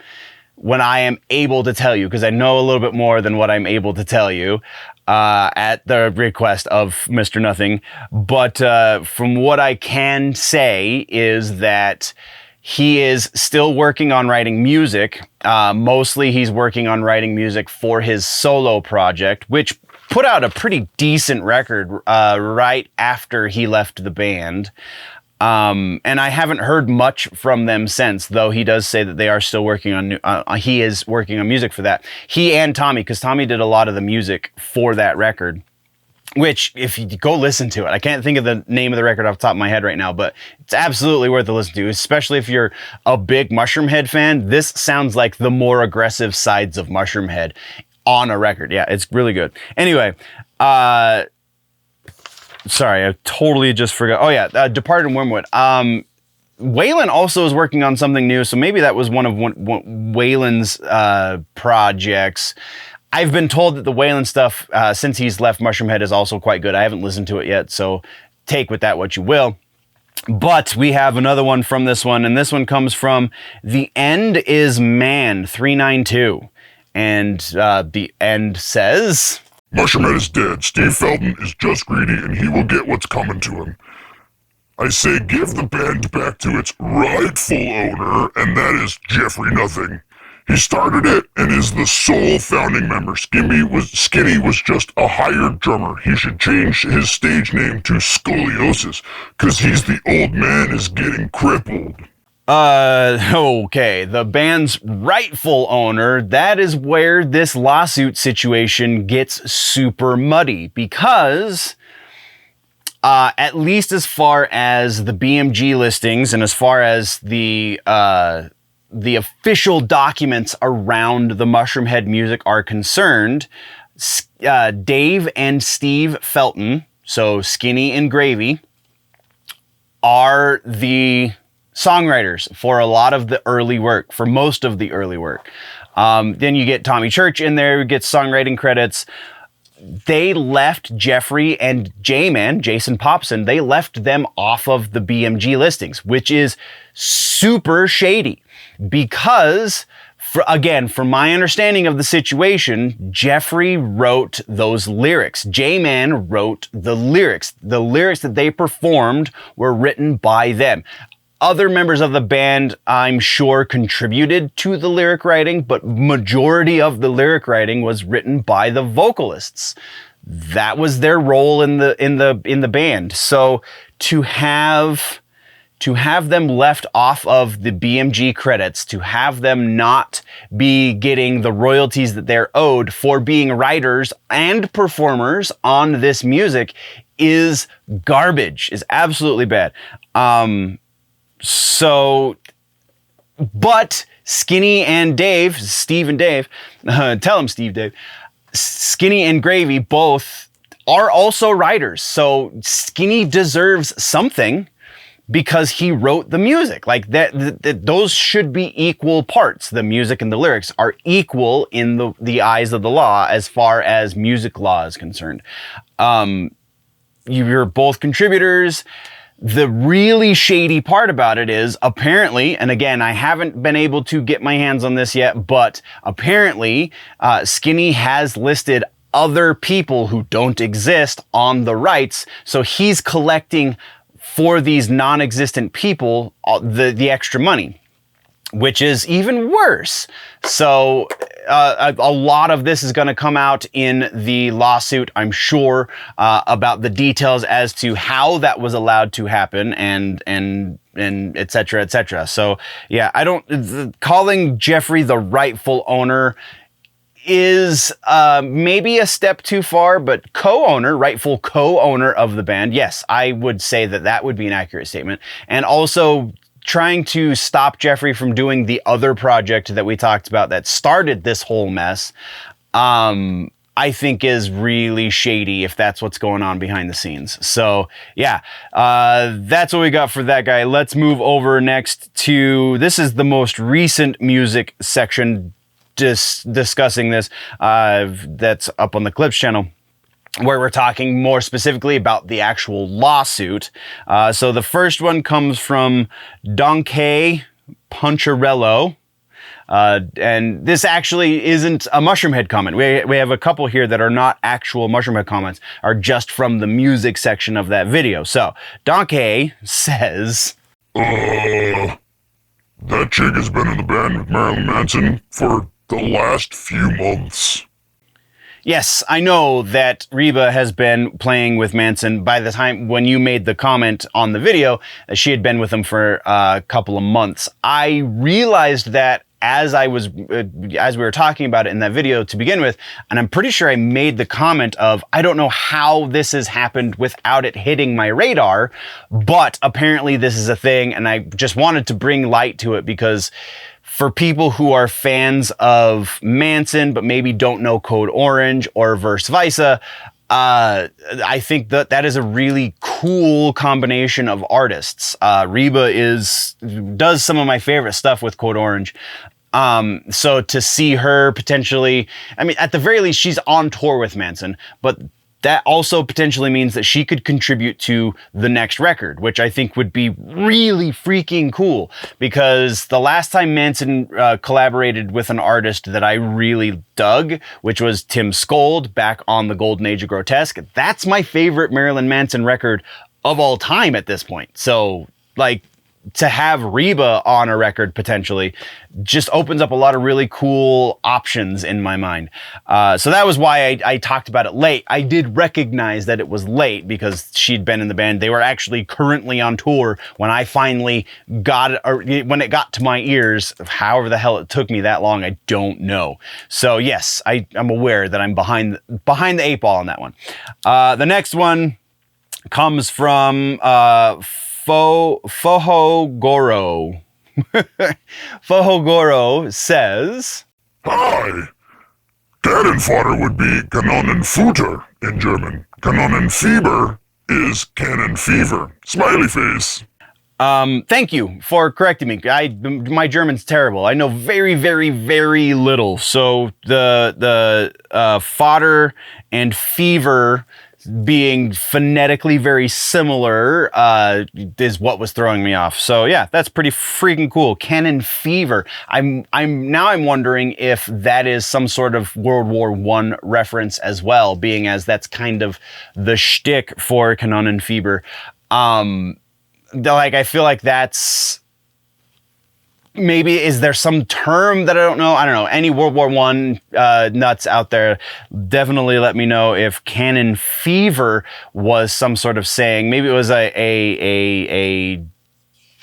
[SPEAKER 1] when I am able to tell you, because I know a little bit more than what I'm able to tell you, at the request of Mr. Nothing. But from what I can say is that he is still working on writing music. Mostly he's working on writing music for his solo project, which put out a pretty decent record right after he left the band. And I haven't heard much from them since, though he does say that they are still working on he is working on music for that. He and Tommy, because Tommy did a lot of the music for that record. Which, if you go listen to it, I can't think of the name of the record off the top of my head right now, but it's absolutely worth a listen to, especially if you're a big Mushroomhead fan. This sounds like the more aggressive sides of Mushroomhead on a record. Yeah, it's really good. Anyway, sorry, I totally just forgot. Oh yeah, Departed and Wormwood. Waylon also is working on something new, so maybe that was one of Waylon's projects. I've been told that the Waylon stuff, since he's left Mushroomhead, is also quite good. I haven't listened to it yet, so take with that what you will. But we have another one from this one, and this one comes from The End is Man 392. And The End says,
[SPEAKER 2] Mushroomhead is dead. Steve Felton is just greedy, and he will get what's coming to him. I say give the band back to its rightful owner, and that is Jeffrey Nothing. He started it and is the sole founding member. Skinny was just a hired drummer. He should change his stage name to Scoliosis, cause he's the old man is getting crippled.
[SPEAKER 1] Okay, the band's rightful owner, that is where this lawsuit situation gets super muddy, because at least as far as the BMG listings and as far as the official documents around the Mushroomhead music are concerned, Dave and Steve Felton, so Skinny and Gravy, are the songwriters for a lot of the early work, for most of the early work. Then you get Tommy Church in there, who gets songwriting credits. They left Jeffrey and J-Man, Jason Popson, they left them off of the BMG listings, which is super shady. Because, from my understanding of the situation, Jeffrey wrote those lyrics. J-Man wrote the lyrics. The lyrics that they performed were written by them. Other members of the band, I'm sure, contributed to the lyric writing, but majority of the lyric writing was written by the vocalists. That was their role in the band. So to have them left off of the BMG credits, to have them not be getting the royalties that they're owed for being writers and performers on this music is garbage, is absolutely bad. But Skinny and Dave, Steve and Dave, tell him Steve, Dave, Skinny and Gravy both are also writers. So Skinny deserves something, because he wrote the music. Like that those should be equal parts. The music and the lyrics are equal in the eyes of the law as far as music law is concerned. You're both contributors. The really shady part about it is, apparently, and again, I haven't been able to get my hands on this yet, but apparently Skinny has listed other people who don't exist on the rights. So he's collecting for these non-existent people the extra money, which is even worse. So a lot of this is going to come out in the lawsuit, I'm sure, about the details as to how that was allowed to happen and et cetera, et cetera. So yeah, calling Jeffrey the rightful owner is maybe a step too far, but rightful co-owner of the band, yes, I would say that would be an accurate statement. And also trying to stop Jeffrey from doing the other project that we talked about that started this whole mess, I think is really shady if that's what's going on behind the scenes. So yeah, that's what we got for that guy. Let's move over next to, this is the most recent music section discussing this, that's up on the Clips channel, where we're talking more specifically about the actual lawsuit. So the first one comes from Donkey Puncharello. And this actually isn't a Mushroomhead comment. We have a couple here that are not actual Mushroomhead comments, are just from the music section of that video. So Donkey says,
[SPEAKER 2] that chick has been in the band with Marilyn Manson for the last few months.
[SPEAKER 1] Yes, I know that Reba has been playing with Manson. By the time when you made the comment on the video, she had been with him for a couple of months. I realized that as we were talking about it in that video to begin with, and I'm pretty sure I made the comment of, I don't know how this has happened without it hitting my radar, but apparently this is a thing, and I just wanted to bring light to it because for people who are fans of Manson, but maybe don't know Code Orange or vice versa, I think that is a really cool combination of artists. Reba does some of my favorite stuff with Code Orange. So to see her potentially, I mean, at the very least, she's on tour with Manson, but that also potentially means that she could contribute to the next record, which I think would be really freaking cool, because the last time Manson collaborated with an artist that I really dug, which was Tim Skold back on the Golden Age of Grotesque, that's my favorite Marilyn Manson record of all time at this point. So, like, to have Reba on a record potentially just opens up a lot of really cool options in my mind. So that was why I talked about it late. I did recognize that it was late because she'd been in the band. They were actually currently on tour when I finally got it, or when it got to my ears. However the hell it took me that long, I don't know. So yes, I'm aware that I'm behind the eight ball on that one. The next one comes from Fohogoro. Fohogoro says,
[SPEAKER 2] Hi! Cannon fodder would be Kanonenfutter in German. Kanonenfieber is cannon fever. Smiley face.
[SPEAKER 1] Thank you for correcting me. My German's terrible. I know very, very, very little. So the fodder and fever being phonetically very similar is what was throwing me off. So yeah, that's pretty freaking cool. Cannon fever. I'm wondering if that is some sort of World War I reference as well, being as that's kind of the shtick for Kanonen fever. Like, I feel like that's maybe, is there some term that I don't know? I don't know. Any World War I nuts out there, definitely let me know if cannon fever was some sort of saying. Maybe it was a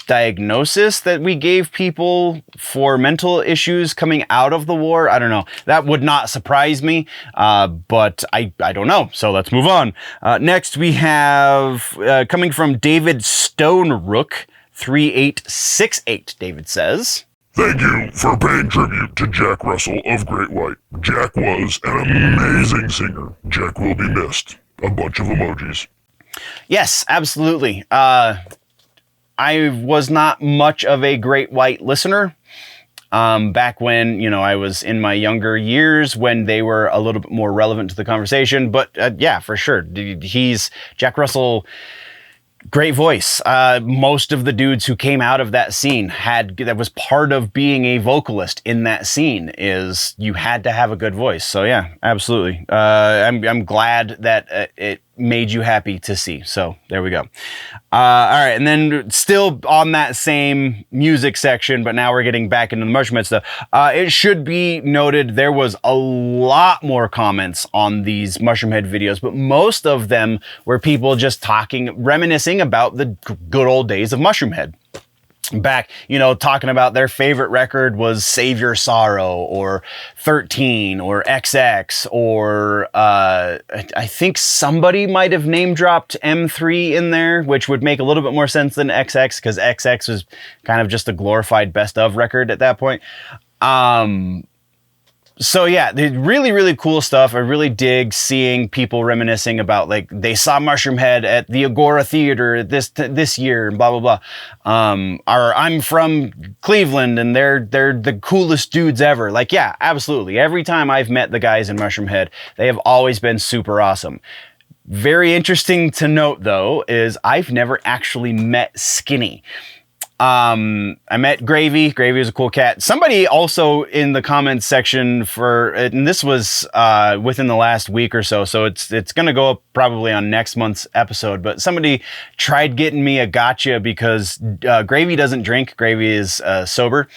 [SPEAKER 1] diagnosis that we gave people for mental issues coming out of the war. I don't know. That would not surprise me, but I don't know. So let's move on. Next we have coming from David Stonerook 3868. David says,
[SPEAKER 2] Thank you for paying tribute to Jack Russell of Great White. Jack was an amazing singer. Jack will be missed. A bunch of emojis.
[SPEAKER 1] Yes, absolutely. I was not much of a Great White listener back when, I was in my younger years when they were a little bit more relevant to the conversation. But yeah, for sure. Jack Russell Great voice. Most of the dudes who came out of that scene that was part of being a vocalist in that scene is you had to have a good voice. So yeah, absolutely. I'm glad that it made you happy to see. So there we go. All right. And then still on that same music section, but now we're getting back into the Mushroom Head stuff. It should be noted there was a lot more comments on these Mushroom Head videos, but most of them were people just reminiscing about the good old days of Mushroom Head. Back, talking about their favorite record was Save Your Sorrow or 13 or XX or I think somebody might have name dropped M3 in there, which would make a little bit more sense than XX because XX was kind of just a glorified best of record at that point. So yeah, really, really cool stuff. I really dig seeing people reminiscing about like they saw Mushroom Head at the Agora Theater this year and blah blah blah. Or I'm from Cleveland and they're the coolest dudes ever. Like yeah, absolutely. Every time I've met the guys in Mushroom Head, they have always been super awesome. Very interesting to note though is I've never actually met Skinny. I met Gravy. Gravy is a cool cat. Somebody also in the comments section and this was within the last week or so, so it's gonna go up probably on next month's episode, but somebody tried getting me a gotcha because Gravy doesn't drink. Gravy is sober.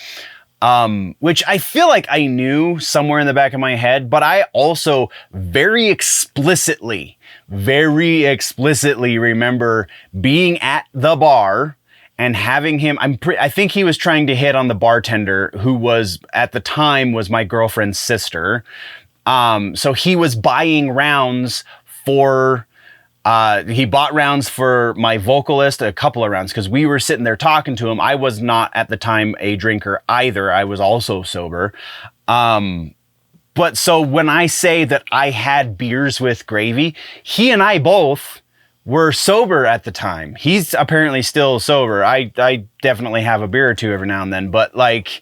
[SPEAKER 1] Which I feel like I knew somewhere in the back of my head, but I also very explicitly remember being at the bar and having him, I think he was trying to hit on the bartender who was, at the time, was my girlfriend's sister. So he was buying rounds he bought rounds for my vocalist, a couple of rounds, because we were sitting there talking to him. I was not at the time a drinker either. I was also sober. But so when I say that I had beers with Gravy, he and I both were sober at the time. He's apparently still sober. I definitely have a beer or two every now and then, but like,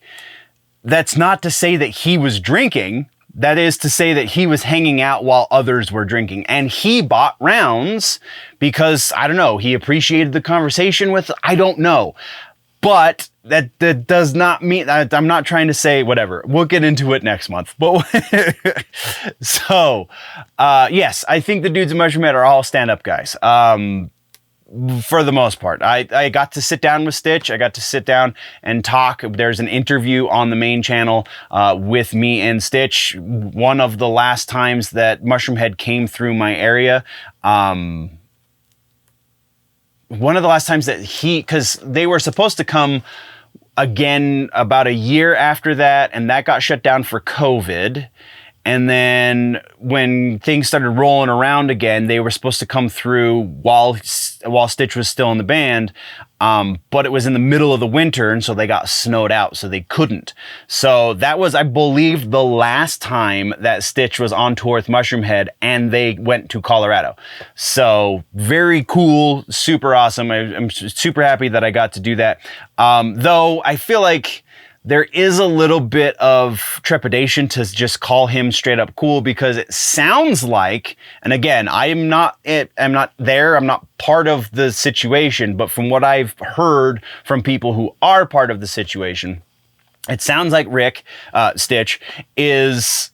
[SPEAKER 1] that's not to say that he was drinking. That is to say that he was hanging out while others were drinking, and he bought rounds because, I don't know, he appreciated the conversation I don't know. But that does not mean, I'm not trying to say whatever. We'll get into it next month. But so, yes, I think the dudes in Mushroom Head are all stand-up guys. For the most part. I got to sit down with Stitch. I got to sit down and talk. There's an interview on the main channel with me and Stitch. One of the last times that Mushroom Head came through my area. One of the last times that because they were supposed to come again about a year after that, and that got shut down for COVID. And then when things started rolling around again, they were supposed to come through while Stitch was still in the band, but it was in the middle of the winter, and so they got snowed out, so they couldn't. So that was, I believe, the last time that Stitch was on tour with Mushroom Head, and they went to Colorado. So very cool, super awesome. I'm super happy that I got to do that. Though I feel like there is a little bit of trepidation to just call him straight up cool, because it sounds like, and again, I'm not there, I'm not part of the situation, but from what I've heard from people who are part of the situation, it sounds like Stitch is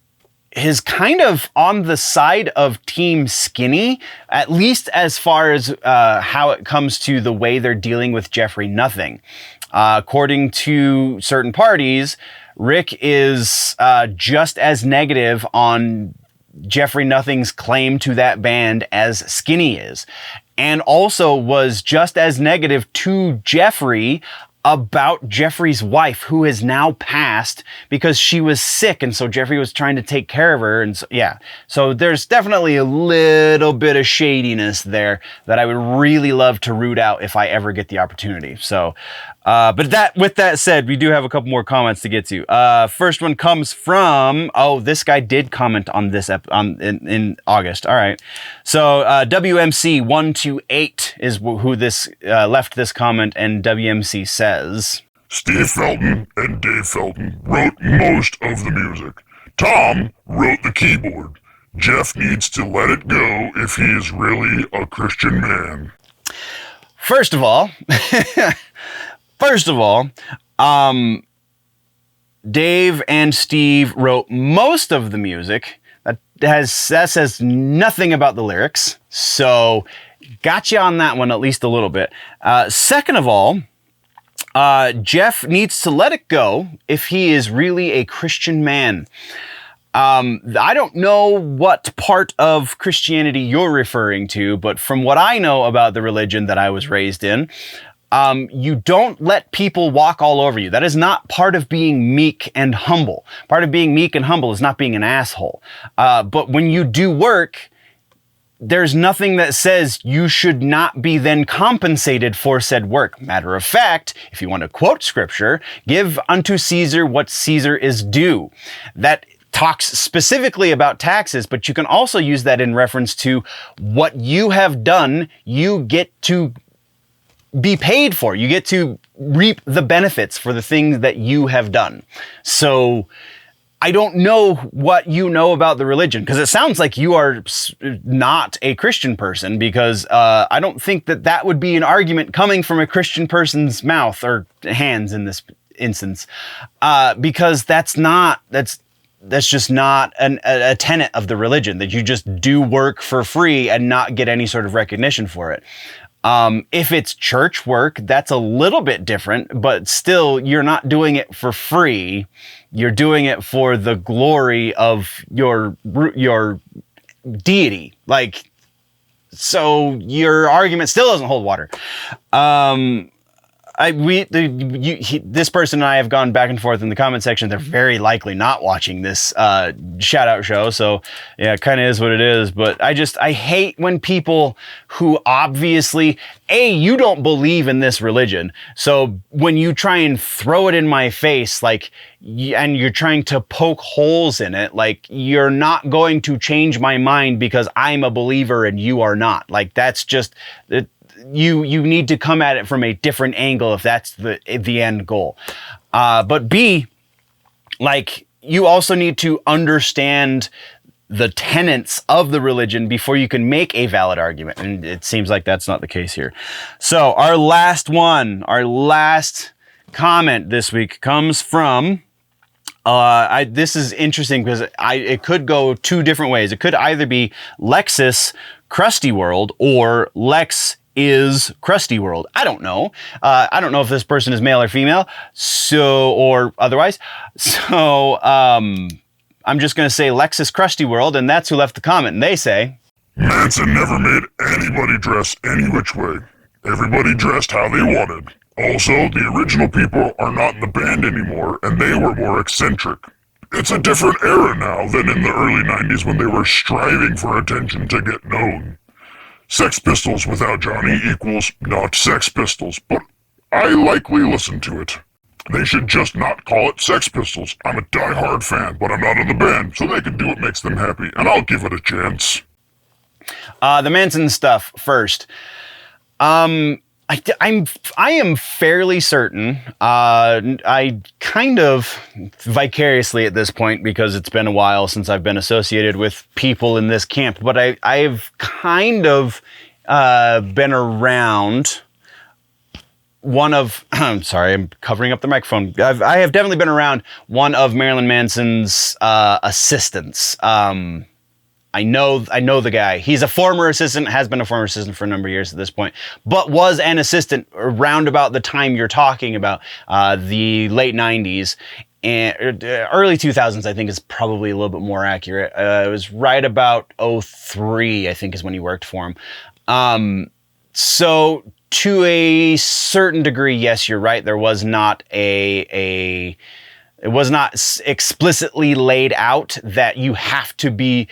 [SPEAKER 1] kind of on the side of Team Skinny, at least as far as how it comes to the way they're dealing with Jeffrey Nothing. According to certain parties, Rick is just as negative on Jeffrey Nothing's claim to that band as Skinny is, and also was just as negative to Jeffrey about Jeffrey's wife, who has now passed because she was sick, and so Jeffrey was trying to take care of her, and so, yeah. So there's definitely a little bit of shadiness there that I would really love to root out if I ever get the opportunity. So, but with that said, we do have a couple more comments to get to. First one comes from, this guy did comment on this in August. All right. So WMC128 is who this left this comment, and WMC says,
[SPEAKER 2] Steve Felton and Dave Felton wrote most of the music. Tom wrote the keyboard. Jeff needs to let it go if he is really a Christian man.
[SPEAKER 1] First of all, Dave and Steve wrote most of the music. That says nothing about the lyrics. So got you on that one at least a little bit. Second of all, Jeff needs to let it go if he is really a Christian man. I don't know what part of Christianity you're referring to, but from what I know about the religion that I was raised in, you don't let people walk all over you. That is not part of being meek and humble. Part of being meek and humble is not being an asshole. But when you do work, there's nothing that says you should not be then compensated for said work. Matter of fact, if you want to quote scripture, give unto Caesar what Caesar is due. That talks specifically about taxes, but you can also use that in reference to what you have done, you get to be paid for. You get to reap the benefits for the things that you have done. So I don't know what you know about the religion, because it sounds like you are not a Christian person, because I don't think that would be an argument coming from a Christian person's mouth or hands in this instance, because that's just not a tenet of the religion, that you just do work for free and not get any sort of recognition for it. If it's church work, that's a little bit different, but still, you're not doing it for free. You're doing it for the glory of your deity. Like, so your argument still doesn't hold water. This person and I have gone back and forth in the comment section. They're very likely not watching this shout out show. So yeah, it kind of is what it is. But I hate when people who obviously, you don't believe in this religion. So when you try and throw it in my face, like, and you're trying to poke holes in it, like, you're not going to change my mind because I'm a believer and you are not. Like, that's just it. You need to come at it from a different angle if that's the end goal. But B, like, you also need to understand the tenets of the religion before you can make a valid argument. And it seems like that's not the case here. So our last comment this week comes from, this is interesting because it could go two different ways. It could either be Lexus Krusty World or Lex is Krusty World. I don't know. I don't know if this person is male or female, or otherwise. So I'm just going to say Lexus Krusty World, and that's who left the comment. And they say,
[SPEAKER 2] Manson never made anybody dress any which way. Everybody dressed how they wanted. Also, the original people are not in the band anymore, and they were more eccentric. It's a different era now than in the early 90s when they were striving for attention to get known. Sex Pistols without Johnny equals not Sex Pistols, but I likely listen to it. They should just not call it Sex Pistols. I'm a die-hard fan, but I'm not in the band, so they can do what makes them happy, and I'll give it a chance.
[SPEAKER 1] The Manson stuff first. I am fairly certain, I kind of vicariously at this point, because it's been a while since I've been associated with people in this camp, but I've kind of been around one of, I'm sorry, I'm covering up the microphone. I have definitely been around one of Marilyn Manson's assistants. I know the guy. He's a former assistant, has been a former assistant for a number of years at this point, but was an assistant around about the time you're talking about, the late 90s. And early 2000s, I think, is probably a little bit more accurate. It was right about 2003, I think, is when he worked for him. So to a certain degree, yes, you're right. There was not it was not explicitly laid out that you have to be,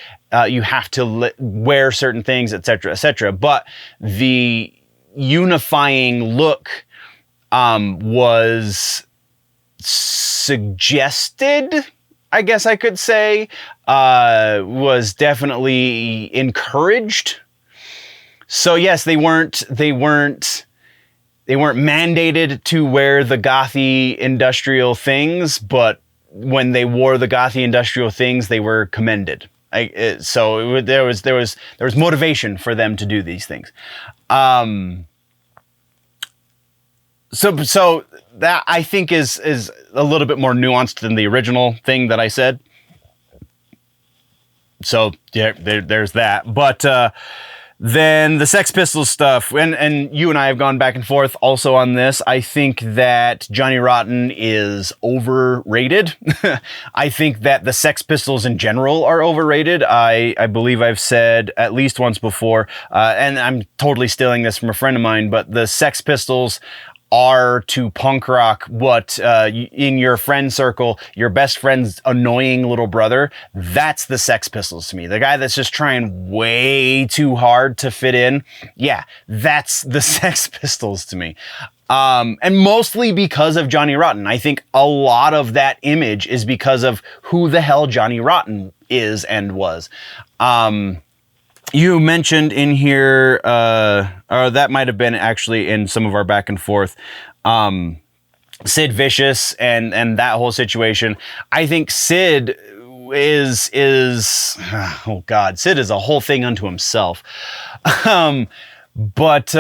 [SPEAKER 1] wear certain things, etc. But the unifying look was suggested, I guess I could say, was definitely encouraged. So yes, they weren't mandated to wear the gothy industrial things, but when they wore the gothy industrial things, they were commended. There was motivation for them to do these things. So that I think is a little bit more nuanced than the original thing that I said. So yeah, there's that. But then the Sex Pistols stuff, and you and I have gone back and forth also on this. I think that Johnny Rotten is overrated. I think that the Sex Pistols in general are overrated. I believe I've said at least once before, and I'm totally stealing this from a friend of mine, but the Sex Pistols are to punk rock what in your friend circle, your best friend's annoying little brother, that's the Sex Pistols to me. The guy that's just trying way too hard to fit in, yeah, that's the Sex Pistols to me. And mostly because of Johnny Rotten. I think a lot of that image is because of who the hell Johnny Rotten is and was. You mentioned in here, or that might have been actually in some of our back and forth, Sid Vicious and that whole situation. I think Sid is oh God, Sid is a whole thing unto himself. But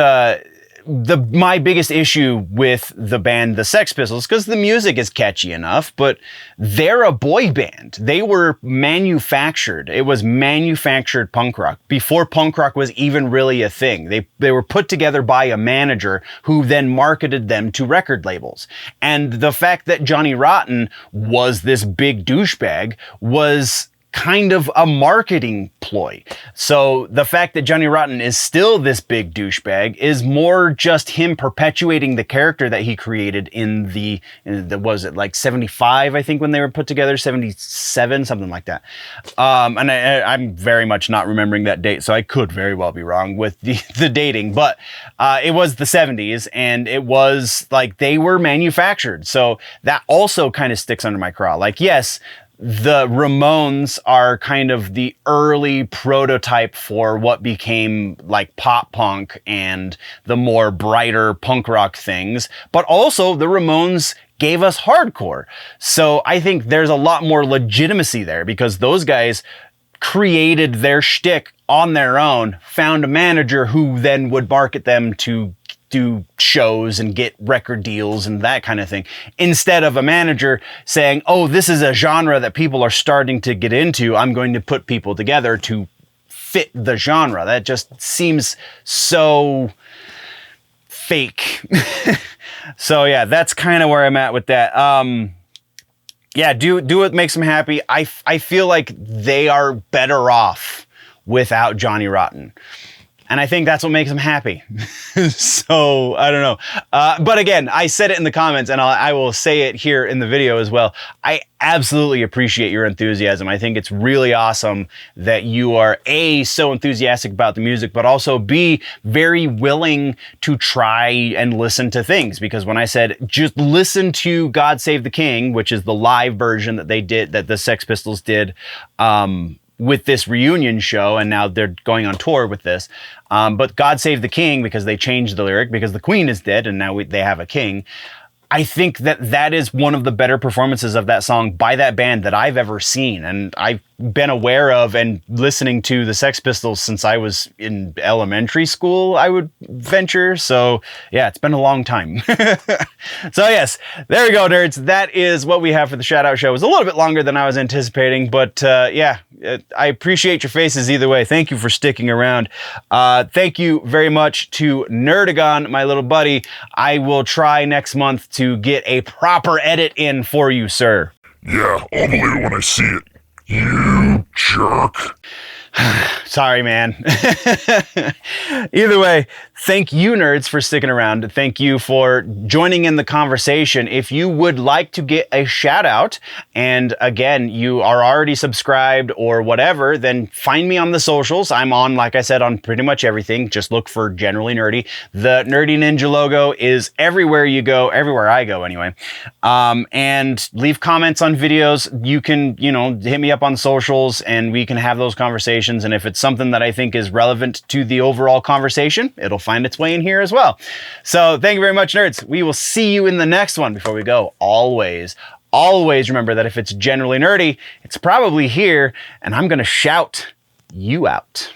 [SPEAKER 1] my biggest issue with the band The Sex Pistols, because the music is catchy enough, but they're a boy band. They were manufactured. It was manufactured punk rock before punk rock was even really a thing. They were put together by a manager who then marketed them to record labels. And the fact that Johnny Rotten was this big douchebag was kind of a marketing ploy. So the fact that Johnny Rotten is still this big douchebag is more just him perpetuating the character that he created in the was it like 75, I think, when they were put together, 77, something like that. And I'm very much not remembering that date, so I could very well be wrong with the dating, but it was the 70s, and it was like they were manufactured. So that also kind of sticks under my craw. Like, yes, the Ramones are kind of the early prototype for what became like pop punk and the more brighter punk rock things, but also the Ramones gave us hardcore. So I think there's a lot more legitimacy there because those guys created their shtick on their own, found a manager who then would market them to do shows and get record deals and that kind of thing, instead of a manager saying, oh, this is a genre that people are starting to get into. I'm going to put people together to fit the genre. That just seems so fake. So yeah, that's kind of where I'm at with that. Yeah, do what makes them happy. I feel like they are better off without Johnny Rotten. And I think that's what makes them happy. So, I don't know. But again, I said it in the comments, and I will say it here in the video as well. I absolutely appreciate your enthusiasm. I think it's really awesome that you are A, so enthusiastic about the music, but also B, very willing to try and listen to things. Because when I said, just listen to God Save the King, which is the live version that they did, that the Sex Pistols did, with this reunion show, and now they're going on tour with this. But God Save the King, because they changed the lyric, because the Queen is dead and now they have a king. I think that is one of the better performances of that song by that band that I've ever seen. And I've been aware of and listening to the Sex Pistols since I was in elementary school, I would venture. So yeah, it's been a long time. So yes, there we go, nerds. That is what we have for the shout out show. It was a little bit longer than I was anticipating, but yeah, I appreciate your faces either way. Thank you for sticking around. Thank you very much to Nerdagon, my little buddy. I will try next month to get a proper edit in for you, sir.
[SPEAKER 2] Yeah, I'll believe it when I see it. You jerk.
[SPEAKER 1] Sorry, man. Either way, thank you, nerds, for sticking around. Thank you for joining in the conversation. If you would like to get a shout out, and again, you are already subscribed or whatever, then find me on the socials. I'm on, like I said, on pretty much everything. Just look for Generally Nerdy. The Nerdy Ninja logo is everywhere you go, everywhere I go anyway. And leave comments on videos. You can, hit me up on socials and we can have those conversations. And if it's something that I think is relevant to the overall conversation, it'll find its way in here as well. So thank you very much, nerds. We will see you in the next one. Before we go, always remember that if it's generally nerdy, it's probably here, and I'm going to shout you out.